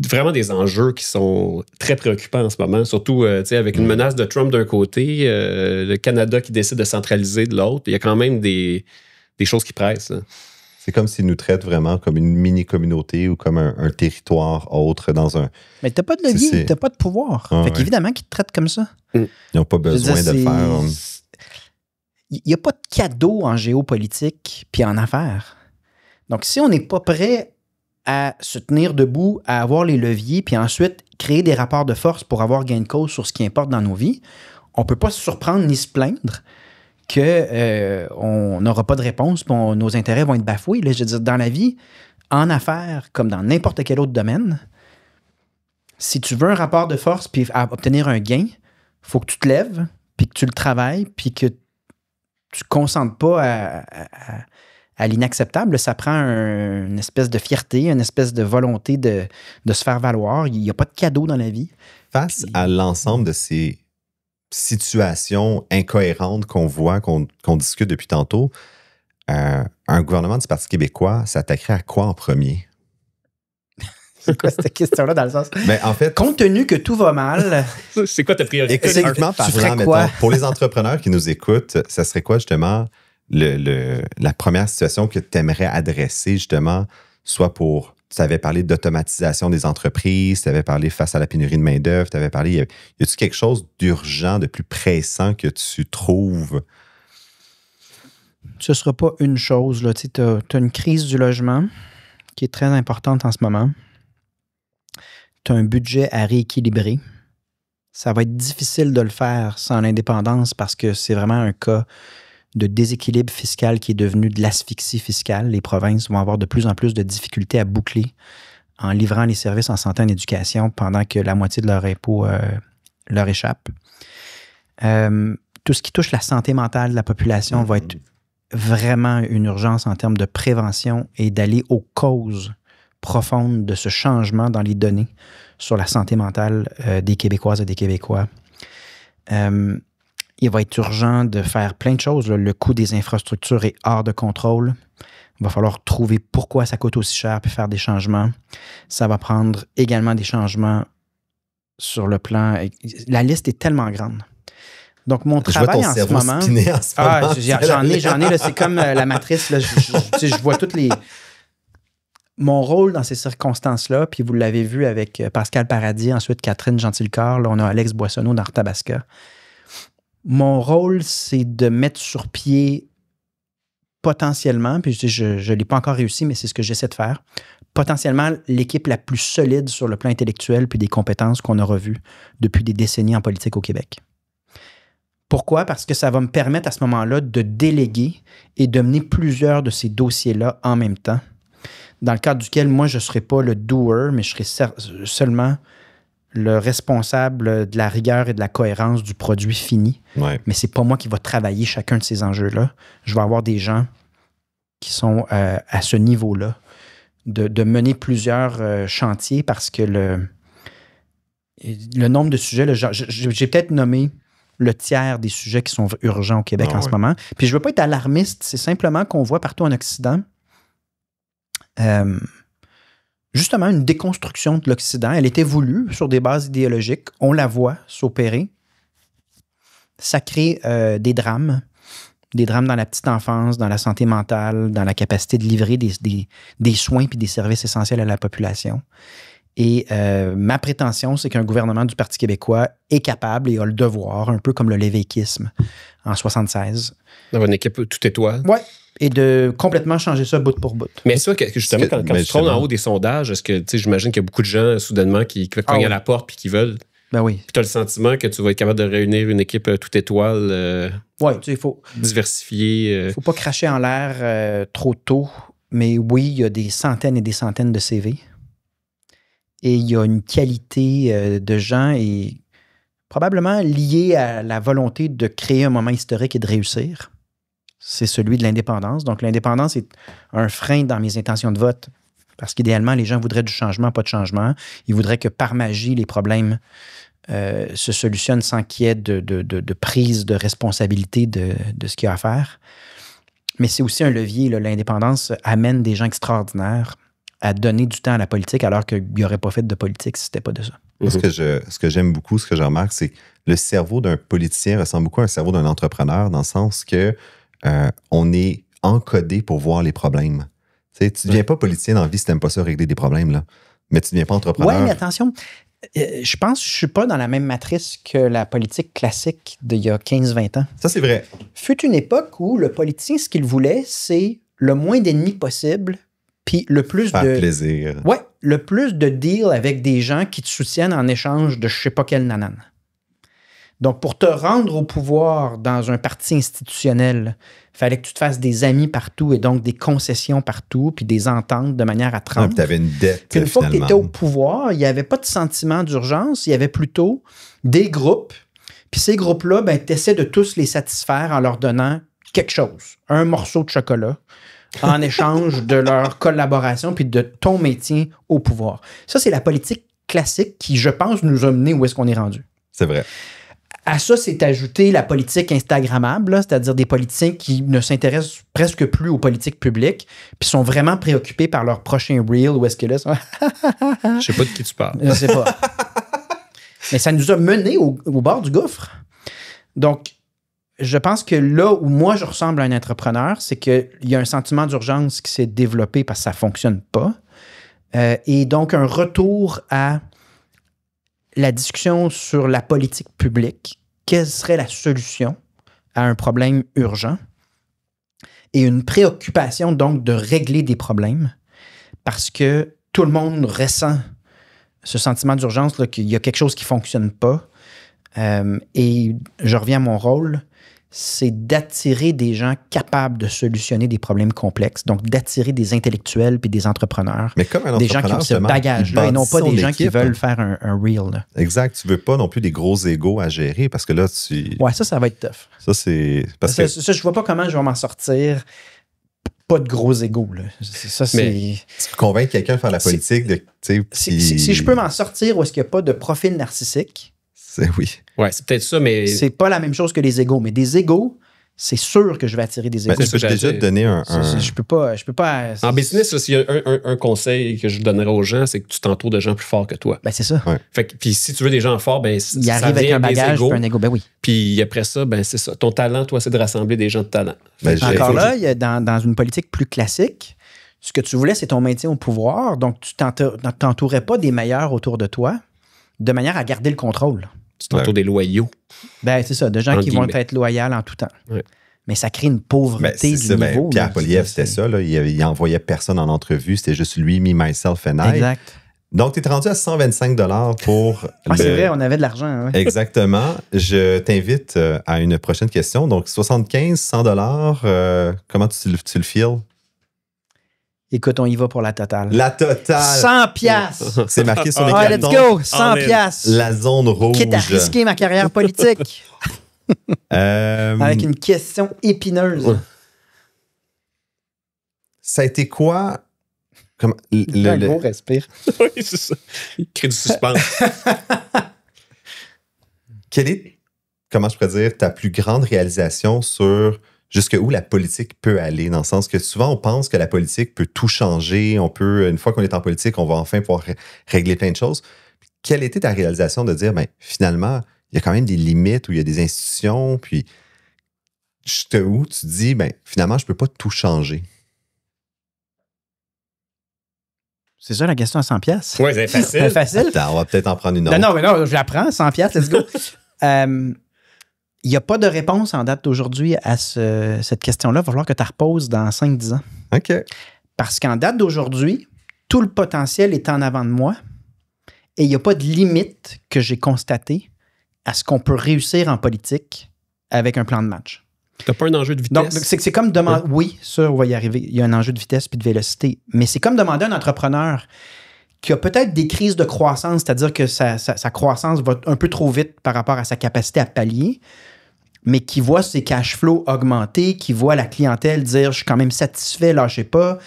vraiment des enjeux qui sont très préoccupants en ce moment. Surtout, tu sais, avec une menace de Trump d'un côté, le Canada qui décide de centraliser de l'autre. Il y a quand même des choses qui pressent, là. C'est comme s'ils nous traitent vraiment comme une mini-communauté ou comme un territoire autre dans un... Mais t'as pas de levier, t'as pas de pouvoir. Ah, fait qu'évidemment qu'ils te traitent comme ça. Ils n'ont pas besoin de faire... Il n'y a pas de cadeau en géopolitique puis en affaires. Donc, si on n'est pas prêt à se tenir debout, à avoir les leviers, puis ensuite créer des rapports de force pour avoir gain de cause sur ce qui importe dans nos vies, on ne peut pas se surprendre ni se plaindre qu'on n'aura pas de réponse, puis nos intérêts vont être bafoués. Là, je veux dire, dans la vie, en affaires, comme dans n'importe quel autre domaine, si tu veux un rapport de force puis obtenir un gain, il faut que tu te lèves, puis que tu le travailles, puis que tu ne consentes pas à l'inacceptable. Ça prend une espèce de fierté, une espèce de volonté de se faire valoir. Il n'y a pas de cadeau dans la vie. Face à l'ensemble de ces situations incohérentes qu'on voit, qu'on discute depuis tantôt, un gouvernement du Parti québécois s'attaquerait à quoi en premier? C'est quoi cette question-là dans le sens? Mais en fait, compte tenu que tout va mal... C'est quoi ta priorité? Économiquement parlant, mettons, pour les entrepreneurs qui nous écoutent, ça serait quoi justement la première situation que tu aimerais adresser justement, soit pour... Tu avais parlé d'automatisation des entreprises, tu avais parlé face à la pénurie de main-d'œuvre, tu avais parlé... Y a-t-il quelque chose d'urgent, de plus pressant que tu trouves? Ce ne sera pas une chose. Tu as une crise du logement qui est très importante en ce moment. Tu as un budget à rééquilibrer. Ça va être difficile de le faire sans l'indépendance parce que c'est vraiment un cas de déséquilibre fiscal qui est devenu de l'asphyxie fiscale. Les provinces vont avoir de plus en plus de difficultés à boucler en livrant les services en santé et en éducation pendant que la moitié de leur impôt leur échappe. Tout ce qui touche la santé mentale de la population va être vraiment une urgence en termes de prévention et d'aller aux causes profonde de ce changement dans les données sur la santé mentale des Québécoises et des Québécois. Il va être urgent de faire plein de choses. Le coût des infrastructures est hors de contrôle. Il va falloir trouver pourquoi ça coûte aussi cher puis faire des changements. Ça va prendre également des changements sur le plan... La liste est tellement grande. Donc, mon travail en ce moment... J'en ai, là, c'est comme la matrice. Là, je vois toutes les... Mon rôle dans ces circonstances-là, puis vous l'avez vu avec Pascal Paradis, ensuite Catherine Gentilcorps, là, on a Alex Boissonneau dans Arthabasca. Mon rôle, c'est de mettre sur pied potentiellement, puis je ne l'ai pas encore réussi, mais c'est ce que j'essaie de faire, potentiellement l'équipe la plus solide sur le plan intellectuel puis des compétences qu'on aura vues depuis des décennies en politique au Québec. Pourquoi? Parce que ça va me permettre à ce moment-là de déléguer et de mener plusieurs de ces dossiers-là en même temps, dans le cadre duquel moi, je ne serai pas le doer, mais je serai seulement le responsable de la rigueur et de la cohérence du produit fini. Ouais. Mais ce n'est pas moi qui va travailler chacun de ces enjeux-là. Je vais avoir des gens qui sont à ce niveau-là, de mener plusieurs chantiers parce que le nombre de sujets, j'ai peut-être nommé le tiers des sujets qui sont urgents au Québec en ce moment. Puis je ne veux pas être alarmiste, c'est simplement qu'on voit partout en Occident justement une déconstruction de l'Occident. Elle était voulue sur des bases idéologiques. On la voit s'opérer. Ça crée des drames dans la petite enfance, dans la santé mentale, dans la capacité de livrer des soins et des services essentiels à la population. Et ma prétention, c'est qu'un gouvernement du Parti québécois est capable et a le devoir, un peu comme le lévéquisme en 1976. D'avoir une équipe tout étoile. Oui. Et de complètement changer ça bout pour bout. Mais ça, justement, quand tu trônes en haut des sondages, est-ce que, j'imagine qu'il y a beaucoup de gens, soudainement, qui cognent à la porte puis qui veulent. Ben oui. Puis tu as le sentiment que tu vas être capable de réunir une équipe tout étoile. Oui, il faut. Diversifiée. Il ne faut pas cracher en l'air trop tôt. Mais oui, il y a des centaines et des centaines de CV. Et il y a une qualité de gens et probablement liée à la volonté de créer un moment historique et de réussir. C'est celui de l'indépendance. Donc, l'indépendance est un frein dans mes intentions de vote parce qu'idéalement, les gens voudraient du changement, pas de changement. Ils voudraient que par magie, les problèmes se solutionnent sans qu'il y ait de prise de responsabilité de ce qu'il y a à faire. Mais c'est aussi un levier. Là, l'indépendance amène des gens extraordinaires à donner du temps à la politique alors qu'il n'y aurait pas fait de politique si ce n'était pas de ça. Ce que j'aime beaucoup, ce que je remarque, c'est que le cerveau d'un politicien ressemble beaucoup à un cerveau d'un entrepreneur dans le sens que on est encodé pour voir les problèmes. Tu ne deviens pas politicien dans la vie si tu n'aimes pas ça régler des problèmes, là. Mais tu ne deviens pas entrepreneur. Oui, mais attention, je pense que je ne suis pas dans la même matrice que la politique classique d'il y a 15-20 ans. Ça, c'est vrai. Fut une époque où le politicien, ce qu'il voulait, c'est le moins d'ennemis possible, puis le plus plaisir. Ouais, le plus de deals avec des gens qui te soutiennent en échange de je ne sais pas quelle nanane. Donc, pour te rendre au pouvoir dans un parti institutionnel, il fallait que tu te fasses des amis partout et donc des concessions partout, puis des ententes de manière à te rendre. Tu avais une dette, puis une fois que tu étais au pouvoir, il n'y avait pas de sentiment d'urgence, il y avait plutôt des groupes. Puis ces groupes-là, ben, tu essaies de tous les satisfaire en leur donnant quelque chose, un morceau de chocolat, en échange de leur collaboration puis de ton maintien au pouvoir. Ça, c'est la politique classique qui, je pense, nous a menés où est-ce qu'on est rendu. C'est vrai. À ça, c'est ajouté la politique instagrammable, là, c'est-à-dire des politiciens qui ne s'intéressent presque plus aux politiques publiques puis sont vraiment préoccupés par leur prochain reel où est-ce que là... Je sais pas de qui tu parles. Je sais pas. Mais ça nous a menés au bord du gouffre. Donc, je pense que là où moi, je ressemble à un entrepreneur, c'est qu'il y a un sentiment d'urgence qui s'est développé parce que ça ne fonctionne pas. Et donc, un retour à la discussion sur la politique publique, quelle serait la solution à un problème urgent et une préoccupation donc de régler des problèmes parce que tout le monde ressent ce sentiment d'urgence là, qu'il y a quelque chose qui ne fonctionne pas. Et je reviens à mon rôle, c'est d'attirer des gens capables de solutionner des problèmes complexes, donc d'attirer des intellectuels puis des entrepreneurs, mais comme un des gens qui ont ce bagage-là et non pas des gens qui veulent faire un reel. Là. Exact. Tu veux pas non plus des gros égos à gérer parce que là, tu... Ouais, ça va être tough. Ça, c'est... Ça, je vois pas comment je vais m'en sortir pas de gros égos. Là. Ça, c'est... Tu peux convaincre quelqu'un de faire la politique. Si je peux m'en sortir où est-ce qu'il n'y a pas de profil narcissique, oui. Ouais, c'est peut-être ça, mais... C'est pas la même chose que les égos. Mais des égos, c'est sûr que je vais attirer des égos. Je peux déjà te donner un... Je peux pas... En business, s'il y a un conseil que je donnerais aux gens, c'est que tu t'entoures de gens plus forts que toi. Ben, c'est ça. Ouais. Puis si tu veux des gens forts, ben, il arrive avec un bagage puis un égo. Ben oui. Puis après ça, ben c'est ça. Ton talent, toi, c'est de rassembler des gens de talent. Ben, encore là, il y a dans une politique plus classique, ce que tu voulais, c'est ton maintien au pouvoir. Donc, tu t'entourais pas des meilleurs autour de toi de manière à garder le contrôle. Tu t'entoures des loyaux. Ben, c'est ça, de gens qui vont être loyaux en tout temps. Ouais. Mais ça crée une pauvreté du niveau. Pierre Poilievre, c'était ça. Là. Il envoyait personne en entrevue. C'était juste lui, me, myself and I. Exact. Donc, tu es rendu à 125 $ pour... C'est vrai, on avait de l'argent. Hein. Exactement. Je t'invite à une prochaine question. Donc, 75, 100 $, comment tu le files? Écoute, on y va pour la totale. La totale! 100 piastres! C'est marqué sur les let's cartons. go! 100 piastres! La zone rouge. Quitte à risquer ma carrière politique. Avec une question épineuse. Ça a été quoi? Un gros respire. Oui, c'est ça. Il crée du suspense. Quelle est, comment je pourrais dire, ta plus grande réalisation sur jusqu'où la politique peut aller? Dans le sens que souvent, on pense que la politique peut tout changer. On peut, une fois qu'on est en politique, on va enfin pouvoir régler plein de choses. Quelle était ta réalisation de dire, ben, finalement, il y a quand même des limites où il y a des institutions, puis jusqu'où tu te dis, ben, finalement, je ne peux pas tout changer? C'est ça la question à 100 piastres? Oui, c'est facile. C'est facile. Attends, on va peut-être en prendre une autre. Non, je la prends, 100 piastres, let's go. Il n'y a pas de réponse en date d'aujourd'hui à cette question-là. Il va falloir que tu la reposes dans 5-10 ans. OK. Parce qu'en date d'aujourd'hui, tout le potentiel est en avant de moi et il n'y a pas de limite que j'ai constatée à ce qu'on peut réussir en politique avec un plan de match. Tu n'as pas un enjeu de vitesse? Donc, c'est comme demander... Oui, ça, on va y arriver. Il y a un enjeu de vitesse puis de vélocité. Mais c'est comme demander à un entrepreneur qui a peut-être des crises de croissance, c'est-à-dire que sa croissance va un peu trop vite par rapport à sa capacité à pallier, mais qui voit ses cash flows augmenter, qui voit la clientèle dire « je suis quand même satisfait, lâchez pas ».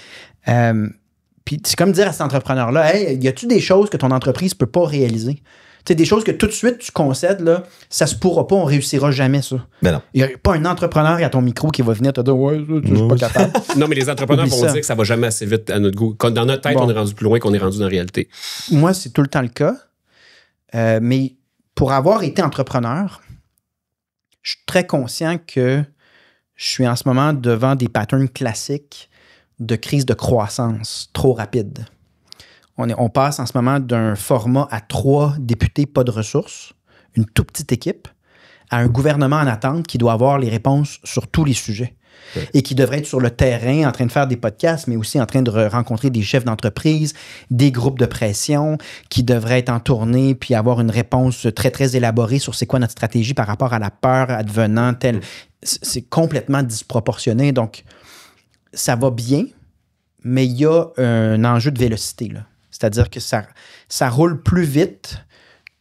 Puis c'est comme dire à cet entrepreneur-là « Hey, y a-tu des choses que ton entreprise peut pas réaliser? » Tu sais, des choses que tout de suite tu concèdes, là, ça se pourra pas, on réussira jamais ça. Ben non. Il n'y a pas un entrepreneur à ton micro qui va venir te dire « Ouais, je suis pas capable. » Non, mais les entrepreneurs vont dire que ça va jamais assez vite à notre goût. Dans notre tête, on est rendu plus loin qu'on est rendu dans la réalité. Moi, c'est tout le temps le cas. Mais pour avoir été entrepreneur, je suis très conscient que je suis en ce moment devant des patterns classiques de crise de croissance trop rapide. On passe en ce moment d'un format à 3 députés pas de ressources, une toute petite équipe, à un gouvernement en attente qui doit avoir les réponses sur tous les sujets. Okay. Et qui devrait être sur le terrain en train de faire des podcasts, mais aussi en train de rencontrer des chefs d'entreprise, des groupes de pression, qui devraient être en tournée puis avoir une réponse très, très élaborée sur c'est quoi notre stratégie par rapport à la peur advenant, telle. C'est complètement disproportionné. Donc, ça va bien, mais il y a un enjeu de vélocité, là. C'est-à-dire que ça roule plus vite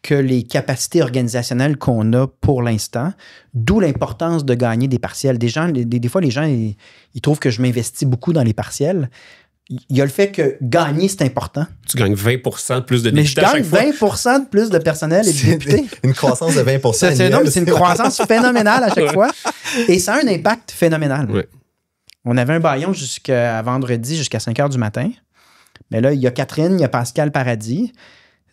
que les capacités organisationnelles qu'on a pour l'instant, d'où l'importance de gagner des partiels. Des fois, les gens, ils trouvent que je m'investis beaucoup dans les partiels. Il y a le fait que gagner, c'est important. Tu gagnes 20% de plus de députés. Mais je gagne 20% de plus de personnel et de députés. Une croissance de 20%. C'est une croissance phénoménale à chaque fois. Et ça a un impact phénoménal. Ouais. On avait un bâillon jusqu'à vendredi, jusqu'à 5 h du matin. Mais là, il y a Catherine, il y a Pascal Paradis.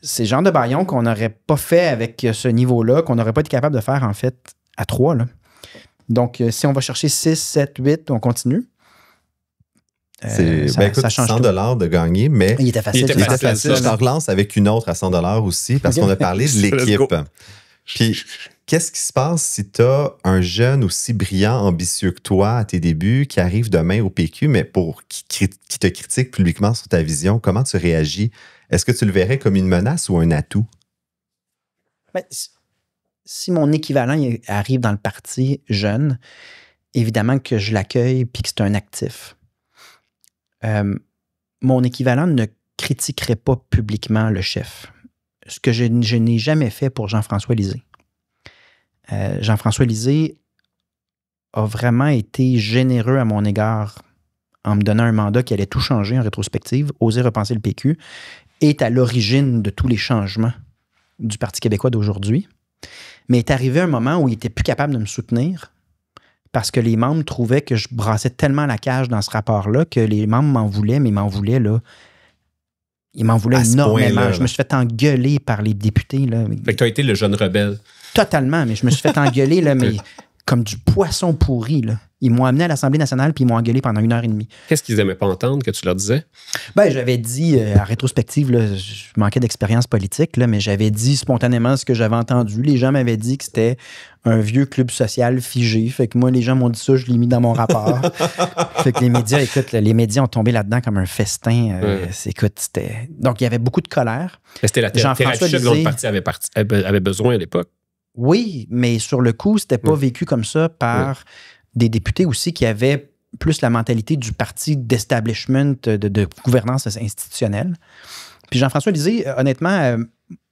C'est le genre de bâillon qu'on n'aurait pas fait avec ce niveau-là, qu'on n'aurait pas été capable de faire, en fait, à 3. Là. Donc, si on va chercher 6, 7, 8, on continue. Écoute, ça change 100 $ de gagner, mais il était facile. Je t'en relance avec une autre à 100 $ aussi, parce qu'on a parlé de l'équipe. Puis, qu'est-ce qui se passe si tu as un jeune aussi brillant, ambitieux que toi à tes débuts, qui arrive demain au PQ, mais qui te critique publiquement sur ta vision? Comment tu réagis? Est-ce que tu le verrais comme une menace ou un atout? Ben, si mon équivalent arrive dans le parti jeune, évidemment que je l'accueille et que c'est un actif. Mon équivalent ne critiquerait pas publiquement le chef. Ce que je n'ai jamais fait pour Jean-François Lisée. Jean-François Lisée a vraiment été généreux à mon égard en me donnant un mandat qui allait tout changer en rétrospective, oser repenser le PQ, est à l'origine de tous les changements du Parti québécois d'aujourd'hui. Mais est arrivé un moment où il n'était plus capable de me soutenir parce que les membres trouvaient que je brassais tellement la cage dans ce rapport-là que les membres m'en voulaient, mais ils m'en voulaient énormément. Je me suis fait engueuler par les députés. Là. Fait que tu as été le jeune rebelle. Totalement, mais je me suis fait engueuler, là, mais comme du poisson pourri. Là. Ils m'ont amené à l'Assemblée nationale puis ils m'ont engueulé pendant 1h30. Qu'est-ce qu'ils n'aimaient pas entendre que tu leur disais? Ben, j'avais dit, en rétrospective, là, je manquais d'expérience politique, là, mais j'avais dit spontanément ce que j'avais entendu. Les gens m'avaient dit que c'était un vieux club social figé. Fait que moi, les gens m'ont dit ça, je l'ai mis dans mon rapport. Fait que les médias, écoute, les médias ont tombé là-dedans comme un festin. Écoute, c'était... Donc, il y avait beaucoup de colère. Mais c'était la thérapie dont le parti avait besoin à l'époque. Oui, mais sur le coup, c'était pas vécu comme ça par des députés aussi qui avaient plus la mentalité du parti d'establishment, de gouvernance institutionnelle. Puis Jean-François Lisée, honnêtement,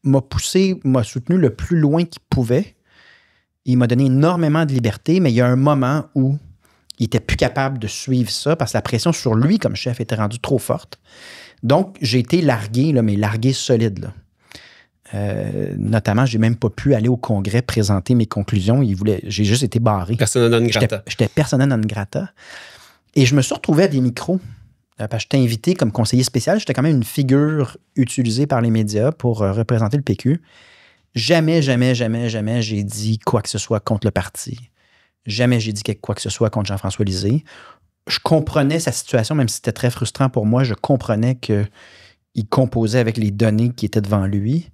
m'a soutenu le plus loin qu'il pouvait. Il m'a donné énormément de liberté, mais il y a un moment où il était plus capable de suivre ça parce que la pression sur lui comme chef était rendue trop forte. Donc, j'ai été largué, là, mais largué solide, là. Notamment, j'ai même pas pu aller au Congrès présenter mes conclusions. J'ai juste été barré. Persona non grata. J'étais persona non grata. Et je me suis retrouvé à des micros. Parce que j'étais invité comme conseiller spécial. J'étais quand même une figure utilisée par les médias pour représenter le PQ. Jamais j'ai dit quoi que ce soit contre le parti. Jamais j'ai dit quoi que ce soit contre Jean-François Lisée. Je comprenais sa situation, même si c'était très frustrant pour moi. Je comprenais qu'il composait avec les données qui étaient devant lui.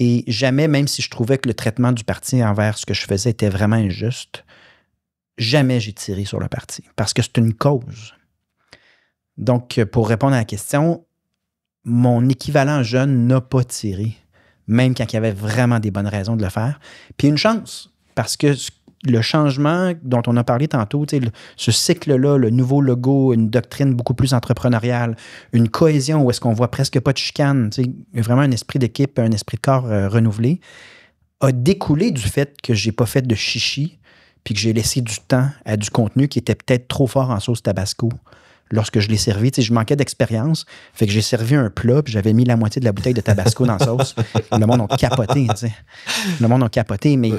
Et jamais, même si je trouvais que le traitement du parti envers ce que je faisais était vraiment injuste, jamais j'ai tiré sur le parti. Parce que c'est une cause. Donc, pour répondre à la question, mon équivalent jeune n'a pas tiré, même quand il y avait vraiment des bonnes raisons de le faire. Puis une chance, parce que le changement dont on a parlé tantôt, ce cycle-là, le nouveau logo, une doctrine beaucoup plus entrepreneuriale, une cohésion où est-ce qu'on voit presque pas de chicane, vraiment un esprit d'équipe, un esprit de corps renouvelé, a découlé du fait que j'ai pas fait de chichi puis que j'ai laissé du temps à du contenu qui était peut-être trop fort en sauce tabasco. Lorsque je l'ai servi, je manquais d'expérience, fait que j'ai servi un plat puis j'avais mis la moitié de la bouteille de tabasco dans la sauce. Le monde a capoté, Le monde a capoté, mais...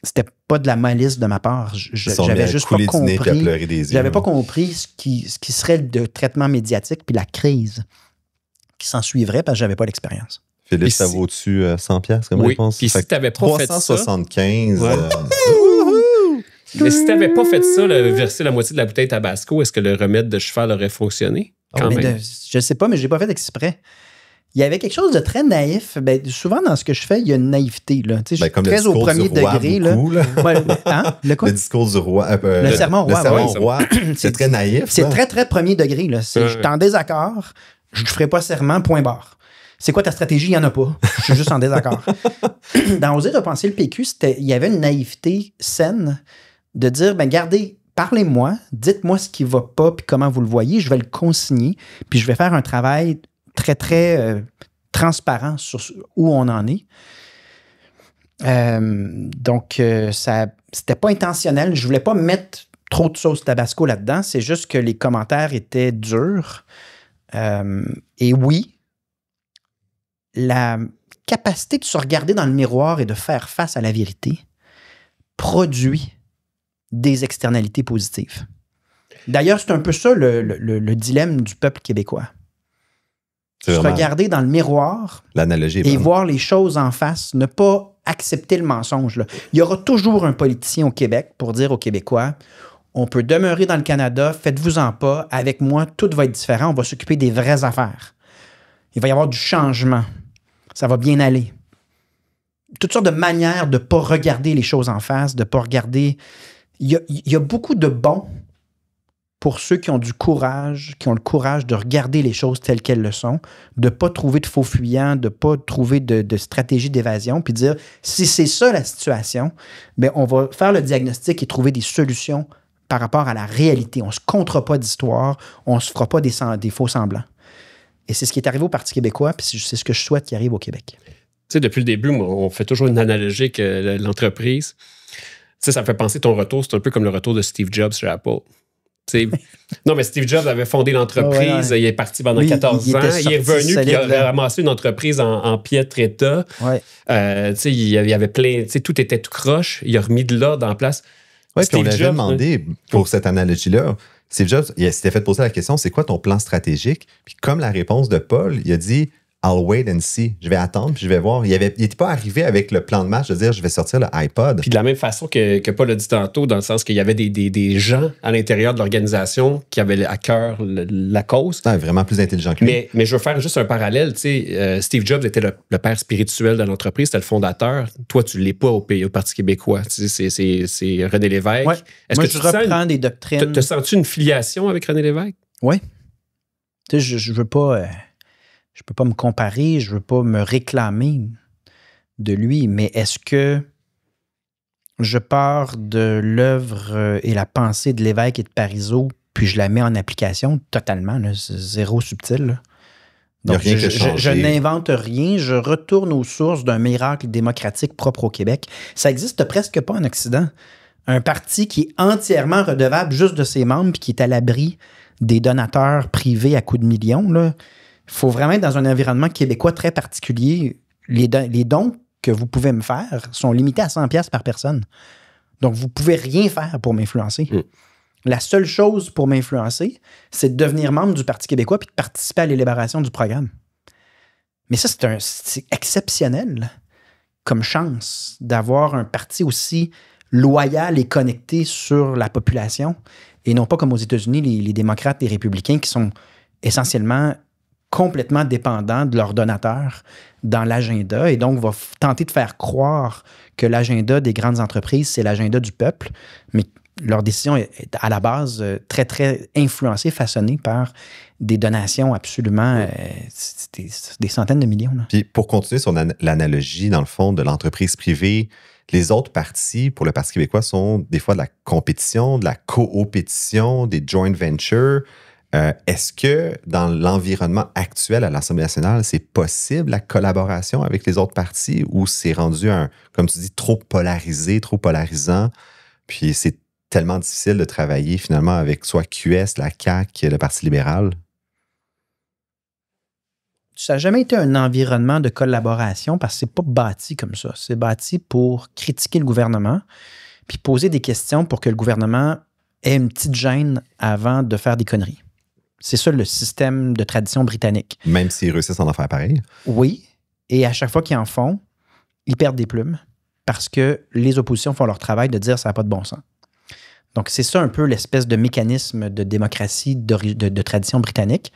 C'était pas de la malice de ma part. J'avais juste pas compris. J'avais pas compris ce qui serait le traitement médiatique puis la crise qui s'en suivrait parce que j'avais pas l'expérience. Philippe, ça vaut-tu 100$? Comment tu penses? Puis si t'avais pas fait ça... 375. Mais si t'avais pas fait ça, verser la moitié de la bouteille Tabasco, est-ce que le remède de cheval aurait fonctionné? Je sais pas, mais j'ai pas fait exprès. Il y avait quelque chose de très naïf. Souvent, dans ce que je fais, il y a une naïveté. Là. Je suis très au premier degré. Le discours du roi. Le sermon au roi. C'est très naïf. C'est très, très premier degré. Là. Je suis en désaccord. Je ne ferai pas serment, point barre. C'est quoi ta stratégie? Il n'y en a pas. Je suis juste en désaccord. Dans Oser repenser le PQ, il y avait une naïveté saine de dire, gardez, parlez-moi, dites-moi ce qui ne va pas puis comment vous le voyez. Je vais le consigner puis je vais faire un travail très, très transparent sur où on en est. Donc, c'était pas intentionnel. Je voulais pas mettre trop de sauce tabasco là-dedans. C'est juste que les commentaires étaient durs. Et oui, la capacité de se regarder dans le miroir et de faire face à la vérité produit des externalités positives. D'ailleurs, c'est un peu ça le dilemme du peuple québécois. Se regarder dans le miroir et voir les choses en face, ne pas accepter le mensonge. Là. Il y aura toujours un politicien au Québec pour dire aux Québécois, on peut demeurer dans le Canada, faites-vous-en pas, avec moi, tout va être différent, on va s'occuper des vraies affaires. Il va y avoir du changement. Ça va bien aller. Toutes sortes de manières de ne pas regarder les choses en face, de ne pas regarder... Il y a beaucoup de bons pour ceux qui ont du courage, qui ont le courage de regarder les choses telles qu'elles le sont, de ne pas trouver de faux fuyants, de ne pas trouver de stratégie d'évasion, puis dire, si c'est ça la situation, on va faire le diagnostic et trouver des solutions par rapport à la réalité. On ne se comptera pas d'histoire, on ne se fera pas des faux semblants. Et c'est ce qui est arrivé au Parti québécois, puis c'est ce que je souhaite qu'il arrive au Québec. Tu sais, depuis le début, on fait toujours une analogie avec l'entreprise. Tu sais, ça me fait penser ton retour, c'est un peu comme le retour de Steve Jobs chez Apple. Non, mais Steve Jobs avait fondé l'entreprise, il est parti pendant 14 ans, il est revenu, puis il a ramassé une entreprise en piètre état. Ouais. Il y avait plein, tout était tout croche, il a remis de l'ordre en place. Oui, puis on avait demandé, pour cette analogie-là, Steve Jobs, il s'était fait poser la question, c'est quoi ton plan stratégique? Puis comme la réponse de Paul, il a dit, I'll wait and see. Je vais attendre, puis je vais voir. Il n'était pas arrivé avec le plan de match de dire, je vais sortir le iPod. Puis de la même façon que Paul a dit tantôt, dans le sens qu'il y avait des gens à l'intérieur de l'organisation qui avaient à cœur la cause. C'est vraiment plus intelligent que lui. Mais je veux faire juste un parallèle. Steve Jobs était le père spirituel de l'entreprise, c'était le fondateur. Toi, tu ne l'es pas au Parti québécois. C'est René Lévesque. Ouais. Moi, je reprends des doctrines. Te sens-tu une filiation avec René Lévesque? Oui. Je veux pas... Je ne peux pas me comparer, je ne veux pas me réclamer de lui, mais est-ce que je pars de l'œuvre et la pensée de Lévesque et de Parizeau, puis je la mets en application totalement, là, c'est zéro subtil. Là. Donc, je n'invente rien, je retourne aux sources d'un miracle démocratique propre au Québec. Ça n'existe presque pas en Occident. Un parti qui est entièrement redevable juste de ses membres puis qui est à l'abri des donateurs privés à coups de millions, là. Il faut vraiment être dans un environnement québécois très particulier. Les dons que vous pouvez me faire sont limités à 100$ par personne. Donc, vous ne pouvez rien faire pour m'influencer. La seule chose pour m'influencer, c'est de devenir membre du Parti québécois puis de participer à l'élaboration du programme. Mais ça, c'est exceptionnel comme chance d'avoir un parti aussi loyal et connecté sur la population et non pas comme aux États-Unis, les démocrates et les républicains qui sont essentiellement complètement dépendants de leurs donateurs dans l'agenda et donc va tenter de faire croire que l'agenda des grandes entreprises, c'est l'agenda du peuple, mais leur décision est à la base très, très influencée, façonnée par des donations absolument des centaines de millions. Là. Puis pour continuer sur l'analogie, dans le fond, de l'entreprise privée, les autres partis pour le Parti québécois sont des fois de la compétition, de la coopétition, des joint ventures. Est-ce que dans l'environnement actuel à l'Assemblée nationale, c'est possible la collaboration avec les autres partis ou c'est rendu, comme tu dis, trop polarisé, trop polarisant, puis c'est tellement difficile de travailler finalement avec soit QS, la CAQ, le Parti libéral? Ça n'a jamais été un environnement de collaboration parce que c'est pas bâti comme ça. C'est bâti pour critiquer le gouvernement puis poser des questions pour que le gouvernement ait une petite gêne avant de faire des conneries. C'est ça le système de tradition britannique. Même s'ils réussissent à en faire pareil? Oui. Et à chaque fois qu'ils en font, ils perdent des plumes parce que les oppositions font leur travail de dire ça n'a pas de bon sens. Donc, c'est ça un peu l'espèce de mécanisme de démocratie de tradition britannique.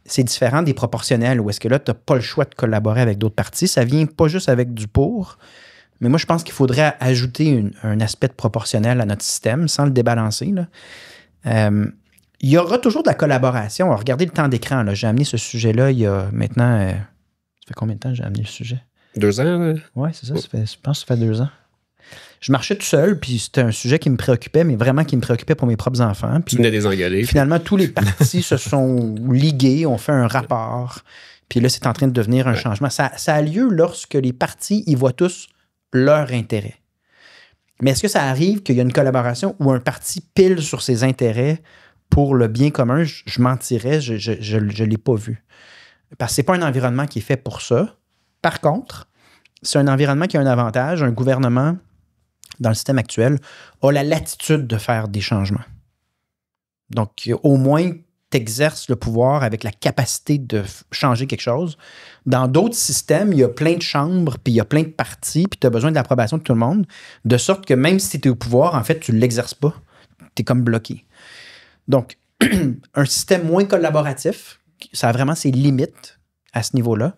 C'est différent des proportionnels où est-ce que là, tu n'as pas le choix de collaborer avec d'autres partis. Ça vient pas juste avec du pour, mais moi, je pense qu'il faudrait ajouter un aspect de proportionnel à notre système sans le débalancer, là. Il y aura toujours de la collaboration. Regardez le temps d'écran. J'ai amené ce sujet-là il y a maintenant... ça fait combien de temps que j'ai amené le sujet? 2 ans? Oui, c'est ça. Je pense que ça fait 2 ans. Je marchais tout seul, puis c'était un sujet qui me préoccupait, mais vraiment qui me préoccupait pour mes propres enfants. Puis, tu venais des engueuler. Finalement, tous les partis se sont ligués, ont fait un rapport. Puis là, c'est en train de devenir un changement. Ça a lieu lorsque les partis y voient tous leur intérêt. Mais est-ce que ça arrive qu'il y a une collaboration où un parti pile sur ses intérêts pour le bien commun? Je mentirais, je ne l'ai pas vu. Parce que ce n'est pas un environnement qui est fait pour ça. Par contre, c'est un environnement qui a un avantage. Un gouvernement, dans le système actuel, a la latitude de faire des changements. Donc, au moins, tu exerces le pouvoir avec la capacité de changer quelque chose. Dans d'autres systèmes, il y a plein de chambres, puis il y a plein de partis, puis tu as besoin de l'approbation de tout le monde, de sorte que même si tu es au pouvoir, en fait, tu ne l'exerces pas. Tu es comme bloqué. Donc, un système moins collaboratif, ça a vraiment ses limites à ce niveau-là,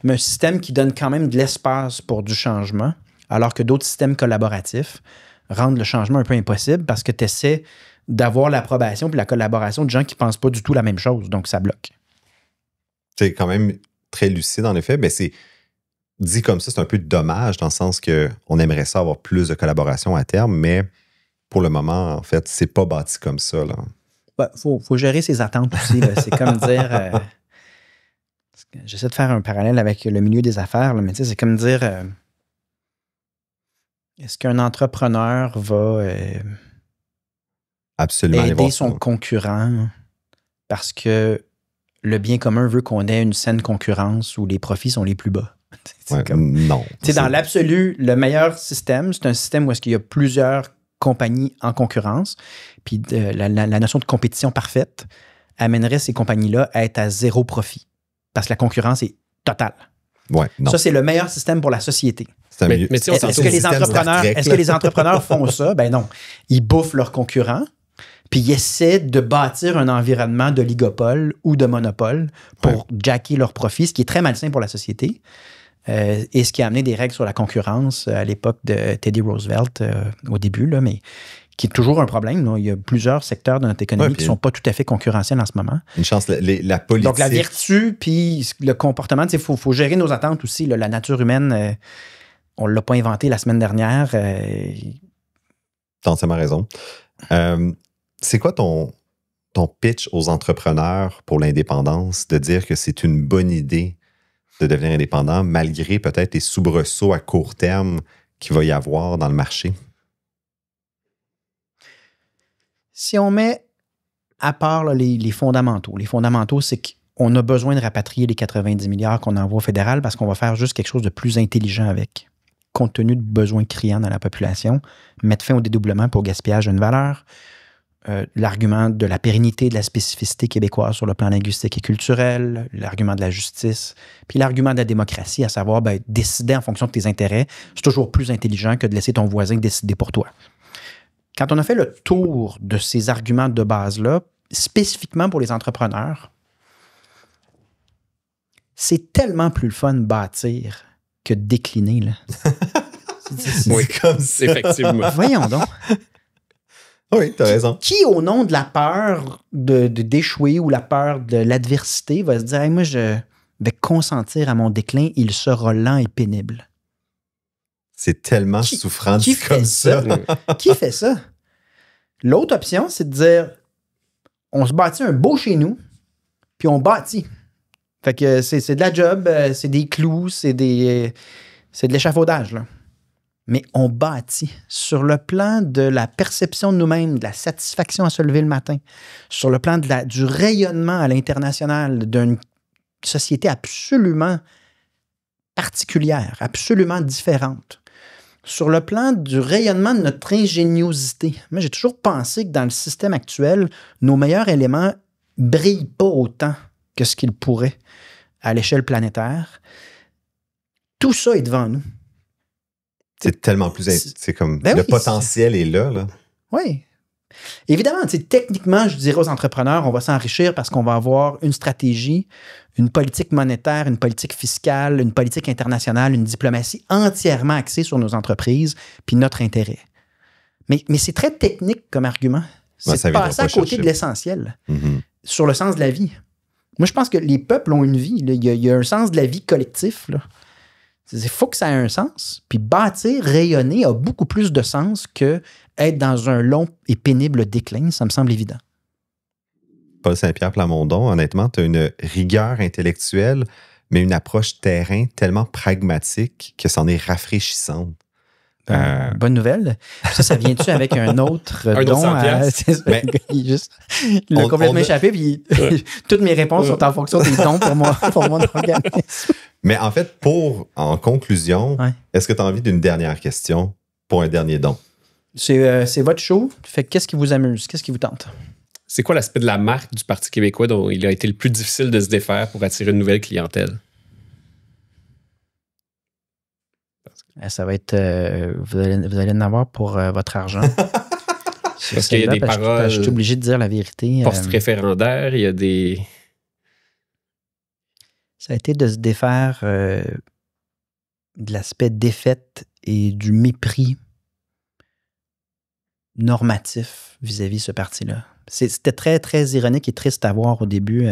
mais un système qui donne quand même de l'espace pour du changement, alors que d'autres systèmes collaboratifs rendent le changement un peu impossible parce que tu essaies d'avoir l'approbation puis la collaboration de gens qui ne pensent pas du tout la même chose, donc ça bloque. C'est quand même très lucide, en effet, mais c'est dit comme ça, c'est un peu dommage dans le sens qu'on aimerait ça avoir plus de collaboration à terme, mais pour le moment, en fait, c'est pas bâti comme ça, là. Faut gérer ses attentes aussi. Là. C'est comme dire... j'essaie de faire un parallèle avec le milieu des affaires, là, mais tu sais, c'est comme dire... est-ce qu'un entrepreneur va Absolument. aider son concurrent parce que le bien commun veut qu'on ait une saine concurrence où les profits sont les plus bas. Non. Dans l'absolu, le meilleur système, c'est un système où est-ce qu'il y a plusieurs compagnies en concurrence. Puis la notion de compétition parfaite amènerait ces compagnies-là à être à zéro profit parce que la concurrence est totale. Ouais, non. Ça, c'est le meilleur système pour la société. Mais est-ce que les entrepreneurs font ça? Ben non. Ils bouffent leurs concurrents, puis ils essaient de bâtir un environnement d'oligopole ou de monopole pour jacker leurs profits, ce qui est très malsain pour la société. Et ce qui a amené des règles sur la concurrence à l'époque de Teddy Roosevelt au début, là, mais qui est toujours un problème. Là. Il y a plusieurs secteurs de notre économie qui ne sont pas tout à fait concurrentiels en ce moment. Une chance, la politique... Donc, la vertu puis le comportement, il faut gérer nos attentes aussi. Là. La nature humaine, on ne l'a pas inventée la semaine dernière. T'as entièrement raison. C'est quoi ton pitch aux entrepreneurs pour l'indépendance de dire que c'est une bonne idée de devenir indépendant malgré peut-être les soubresauts à court terme qu'il va y avoir dans le marché? Si on met à part là, les fondamentaux, c'est qu'on a besoin de rapatrier les 90 milliards qu'on envoie au fédéral parce qu'on va faire juste quelque chose de plus intelligent avec, compte tenu de besoins criants dans la population, mettre fin au dédoublement pour gaspillage d'une valeur, l'argument de la pérennité de la spécificité québécoise sur le plan linguistique et culturel, l'argument de la justice, puis l'argument de la démocratie, à savoir décider en fonction de tes intérêts, c'est toujours plus intelligent que de laisser ton voisin décider pour toi. Quand on a fait le tour de ces arguments de base-là, spécifiquement pour les entrepreneurs, c'est tellement plus le fun de bâtir que de décliner. Là. Oui, comme ça. Effectivement. Voyons donc. Oui, t'as raison. Qui, au nom de la peur d'échouer ou la peur de l'adversité, va se dire hey, « moi, je vais consentir à mon déclin, il sera lent et pénible. » C'est tellement souffrant qui comme ça. Qui fait ça? L'autre option, c'est de dire on se bâtit un beau chez nous, puis on bâtit. Fait que c'est de la job, c'est des clous, c'est de l'échafaudage, là. Mais on bâtit sur le plan de la perception de nous-mêmes, de la satisfaction à se lever le matin, sur le plan du rayonnement à l'international d'une société absolument particulière, absolument différente. Sur le plan du rayonnement de notre ingéniosité. Moi, j'ai toujours pensé que dans le système actuel, nos meilleurs éléments ne brillent pas autant que ce qu'ils pourraient à l'échelle planétaire. Tout ça est devant nous. C'est tellement plus... C'est comme... le potentiel est là. Oui. Évidemment, techniquement, je dirais aux entrepreneurs, on va s'enrichir parce qu'on va avoir une stratégie, une politique monétaire, une politique fiscale, une politique internationale, une diplomatie entièrement axée sur nos entreprises puis notre intérêt. Mais c'est très technique comme argument. C'est passer à côté de l'essentiel, sur le sens de la vie. Moi, je pense que les peuples ont une vie. Il y a un sens de la vie collectif, là. Il faut que ça ait un sens. Puis bâtir, rayonner a beaucoup plus de sens que être dans un long et pénible déclin. Ça me semble évident. Paul Saint-Pierre Plamondon, honnêtement, tu as une rigueur intellectuelle, mais une approche terrain tellement pragmatique que c'en est rafraîchissante. Bonne nouvelle. Ça vient-tu avec un autre don? Il a complètement échappé, puis toutes mes réponses sont en fonction des dons pour mon organisme. Mais en fait, en conclusion, est-ce que tu as envie d'une dernière question pour un dernier don? C'est votre show. Fait qu'est-ce qui vous amuse? Qu'est-ce qui vous tente? C'est quoi l'aspect de la marque du Parti québécois dont il a été le plus difficile de se défaire pour attirer une nouvelle clientèle? Ça va être... vous allez en avoir pour votre argent. Parce qu'il y a des paroles... Je suis obligé de dire la vérité. Post-référendaire, il y a des... Ça a été de se défaire de l'aspect défaite et du mépris normatif vis-à-vis de ce parti-là. C'était très, très ironique et triste à voir au début.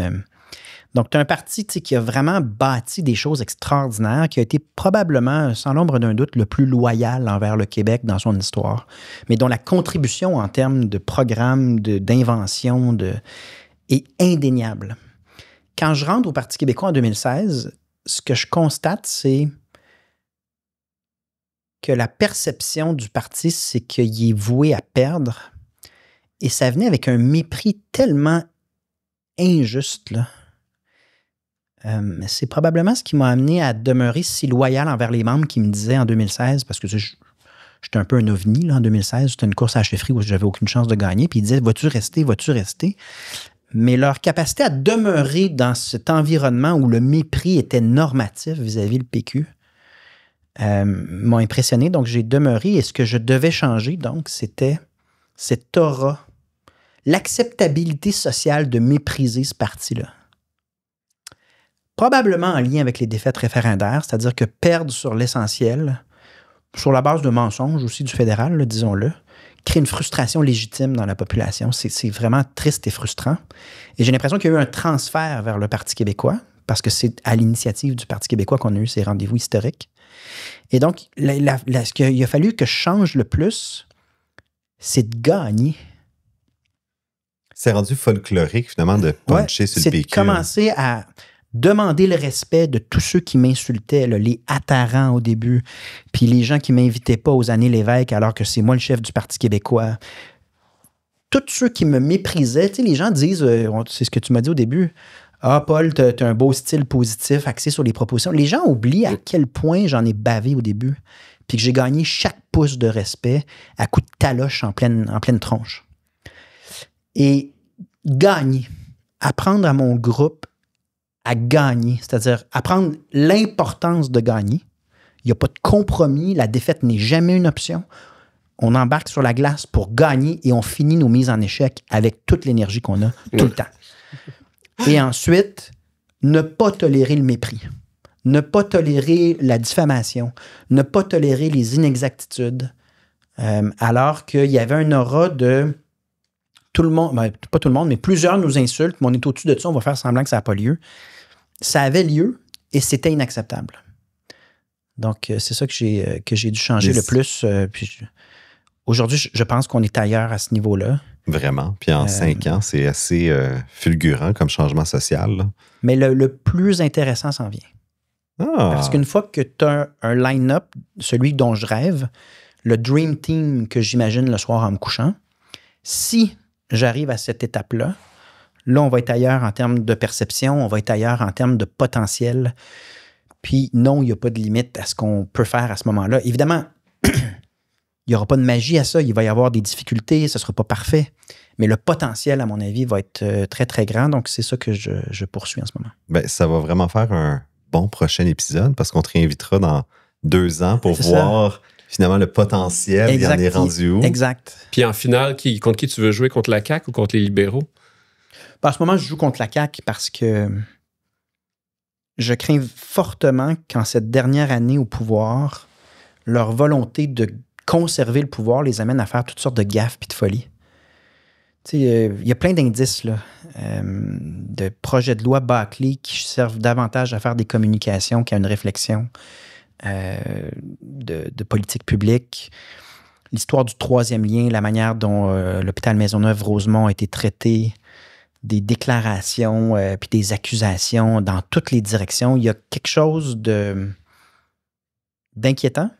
Donc, tu as un parti qui a vraiment bâti des choses extraordinaires, qui a été probablement, sans l'ombre d'un doute, le plus loyal envers le Québec dans son histoire, mais dont la contribution en termes de programme, d'invention, est indéniable. Quand je rentre au Parti québécois en 2016, ce que je constate, c'est que la perception du parti, c'est qu'il est voué à perdre Et ça venait avec un mépris tellement injuste, là. C'est probablement ce qui m'a amené à demeurer si loyal envers les membres qui me disaient en 2016, parce que j'étais un peu un ovni là, en 2016, c'était une course à la chefferie où j'avais aucune chance de gagner, puis ils disaient « Vas-tu rester? Vas-tu rester? » Mais leur capacité à demeurer dans cet environnement où le mépris était normatif vis-à-vis le PQ m'a impressionné. Donc, j'ai demeuré et ce que je devais changer, donc, c'était cette aura, l'acceptabilité sociale de mépriser ce parti-là. Probablement en lien avec les défaites référendaires, c'est-à-dire que perdre sur l'essentiel, sur la base de mensonges aussi du fédéral, là, disons-le, crée une frustration légitime dans la population. C'est vraiment triste et frustrant. Et j'ai l'impression qu'il y a eu un transfert vers le Parti québécois, parce que c'est à l'initiative du Parti québécois qu'on a eu ces rendez-vous historiques. Et donc, ce qu'il a fallu que je change le plus, c'est de gagner. C'est rendu folklorique, finalement, de puncher sur le PQ. C'est de commencer à demander le respect de tous ceux qui m'insultaient, là, les attarants au début, puis les gens qui ne m'invitaient pas aux années Lévesque alors que c'est moi le chef du Parti québécois. Tous ceux qui me méprisaient, tu sais, les gens disent, c'est ce que tu m'as dit au début, « Ah, Paul, t'as un beau style positif axé sur les propositions. » Les gens oublient à quel point j'en ai bavé au début, puis que j'ai gagné chaque pouce de respect à coups de taloche en pleine tronche. Et gagner, apprendre à mon groupe à gagner, c'est-à-dire apprendre l'importance de gagner. Il n'y a pas de compromis, la défaite n'est jamais une option. On embarque sur la glace pour gagner et on finit nos mises en échec avec toute l'énergie qu'on a tout le temps. Et ensuite, ne pas tolérer le mépris, ne pas tolérer la diffamation, ne pas tolérer les inexactitudes, alors qu'il y avait un aura de tout le monde, ben, pas tout le monde, mais plusieurs nous insultent, mais on est au-dessus de ça, on va faire semblant que ça n'a pas lieu. Ça avait lieu et c'était inacceptable. Donc, c'est ça que j'ai dû changer le plus. Aujourd'hui, je pense qu'on est ailleurs à ce niveau-là. Vraiment. Puis en 5 ans, c'est assez fulgurant comme changement social. Là. Mais le plus intéressant s'en vient. Parce qu'une fois que tu as un line-up, celui dont je rêve, le dream team que j'imagine le soir en me couchant, si j'arrive à cette étape-là, là, on va être ailleurs en termes de perception, on va être ailleurs en termes de potentiel. Puis non, il n'y a pas de limite à ce qu'on peut faire à ce moment-là. Évidemment, il n'y aura pas de magie à ça, il va y avoir des difficultés, ce ne sera pas parfait. Mais le potentiel, à mon avis, va être très, très grand. Donc, c'est ça que je poursuis en ce moment. Bien, ça va vraiment faire un bon prochain épisode parce qu'on te réinvitera dans 2 ans pour voir finalement le potentiel, exact. Il en est rendu où. Exact. Puis en finale, contre qui tu veux jouer? Contre la CAQ ou contre les libéraux? Ben, en ce moment, je joue contre la CAQ parce que je crains fortement qu'en cette dernière année au pouvoir, leur volonté de conserver le pouvoir les amène à faire toutes sortes de gaffes et de folies. Il y a plein d'indices là, de projets de loi bâclés qui servent davantage à faire des communications qu'à une réflexion de politique publique. L'histoire du 3e lien, la manière dont l'hôpital Maisonneuve-Rosemont a été traité, des déclarations puis des accusations dans toutes les directions. Il y a quelque chose d'inquiétant.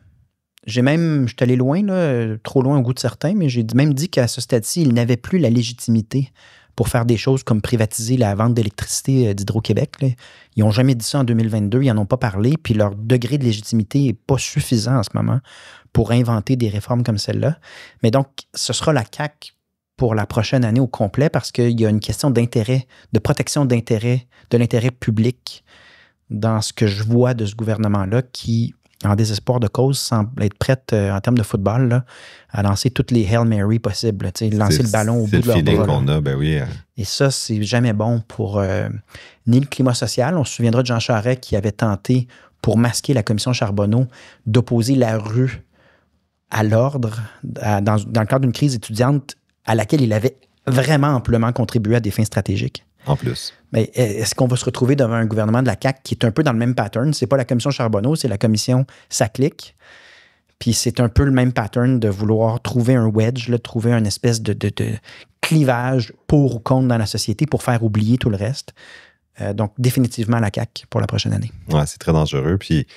Je suis allé loin, là, trop loin au goût de certains, mais j'ai même dit qu'à ce stade-ci, ils n'avaient plus la légitimité pour faire des choses comme privatiser la vente d'électricité d'Hydro-Québec. Là. Ils n'ont jamais dit ça en 2022, ils n'en ont pas parlé, puis leur degré de légitimité n'est pas suffisant en ce moment pour inventer des réformes comme celle-là. Mais donc, ce sera la CAQ pour la prochaine année au complet parce qu'il y a une question d'intérêt, de protection d'intérêt, de l'intérêt public dans ce que je vois de ce gouvernement-là qui, en désespoir de cause, semble être prête en termes de football là, à lancer toutes les Hail Mary possibles, lancer le ballon au bout de leur bras. Qu'on a, ben oui. Et ça, c'est jamais bon pour ni le climat social. On se souviendra de Jean Charest qui avait tenté, pour masquer la commission Charbonneau, d'opposer la rue à l'ordre dans le cadre d'une crise étudiante à laquelle il avait vraiment amplement contribué à des fins stratégiques. En plus. Mais est-ce qu'on va se retrouver devant un gouvernement de la CAQ qui est un peu dans le même pattern? C'est pas la commission Charbonneau, c'est la commission Saclic. Puis c'est un peu le même pattern de vouloir trouver un wedge, là, trouver une espèce de clivage pour ou contre dans la société pour faire oublier tout le reste. Donc définitivement la CAQ pour la prochaine année. Ouais, c'est très dangereux. Puis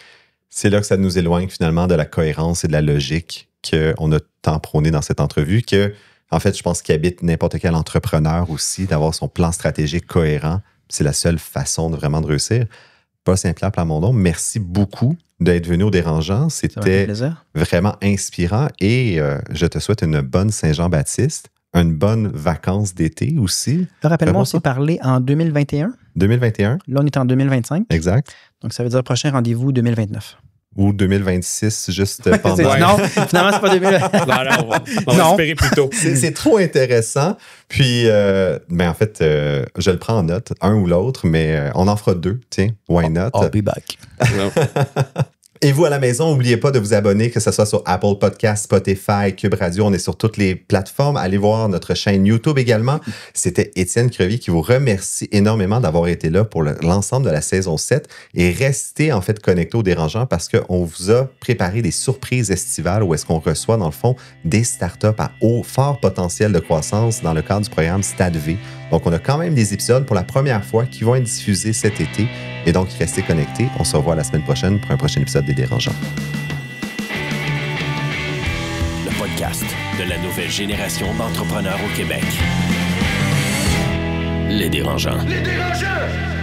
c'est là que ça nous éloigne finalement de la cohérence et de la logique qu'on a tant prôné dans cette entrevue, que En fait, je pense qu'il habite n'importe quel entrepreneur aussi, d'avoir son plan stratégique cohérent. C'est la seule façon de vraiment de réussir. Paul Saint-Pierre Plamondon, merci beaucoup d'être venu au Dérangeant. C'était vraiment inspirant et je te souhaite une bonne Saint-Jean-Baptiste, une bonne vacances d'été aussi. Rappelle-moi, on s'est parlé en 2021. 2021. Là, on est en 2025. Exact. Donc, ça veut dire prochain rendez-vous 2029. Ou 2026, juste pendant... Non, finalement, c'est pas 2029. On va espérer plus tôt. C'est trop intéressant. Puis, en fait, je le prends en note, un ou l'autre, mais on en fera deux. Tiens, why not? I'll be back. Et vous, à la maison, n'oubliez pas de vous abonner, que ce soit sur Apple Podcasts, Spotify, Cube Radio. On est sur toutes les plateformes. Allez voir notre chaîne YouTube également. C'était Étienne Crevier qui vous remercie énormément d'avoir été là pour l'ensemble de la saison 7. Et restez en fait connectés au Dérangeant parce qu'on vous a préparé des surprises estivales où est-ce qu'on reçoit, dans le fond, des startups à haut, fort potentiel de croissance dans le cadre du programme Stade V. Donc, on a quand même des épisodes pour la première fois qui vont être diffusés cet été. Et donc, restez connectés. On se revoit la semaine prochaine pour un prochain épisode des Dérangeants. Le podcast de la nouvelle génération d'entrepreneurs au Québec. Les Dérangeants. Les Dérangeants!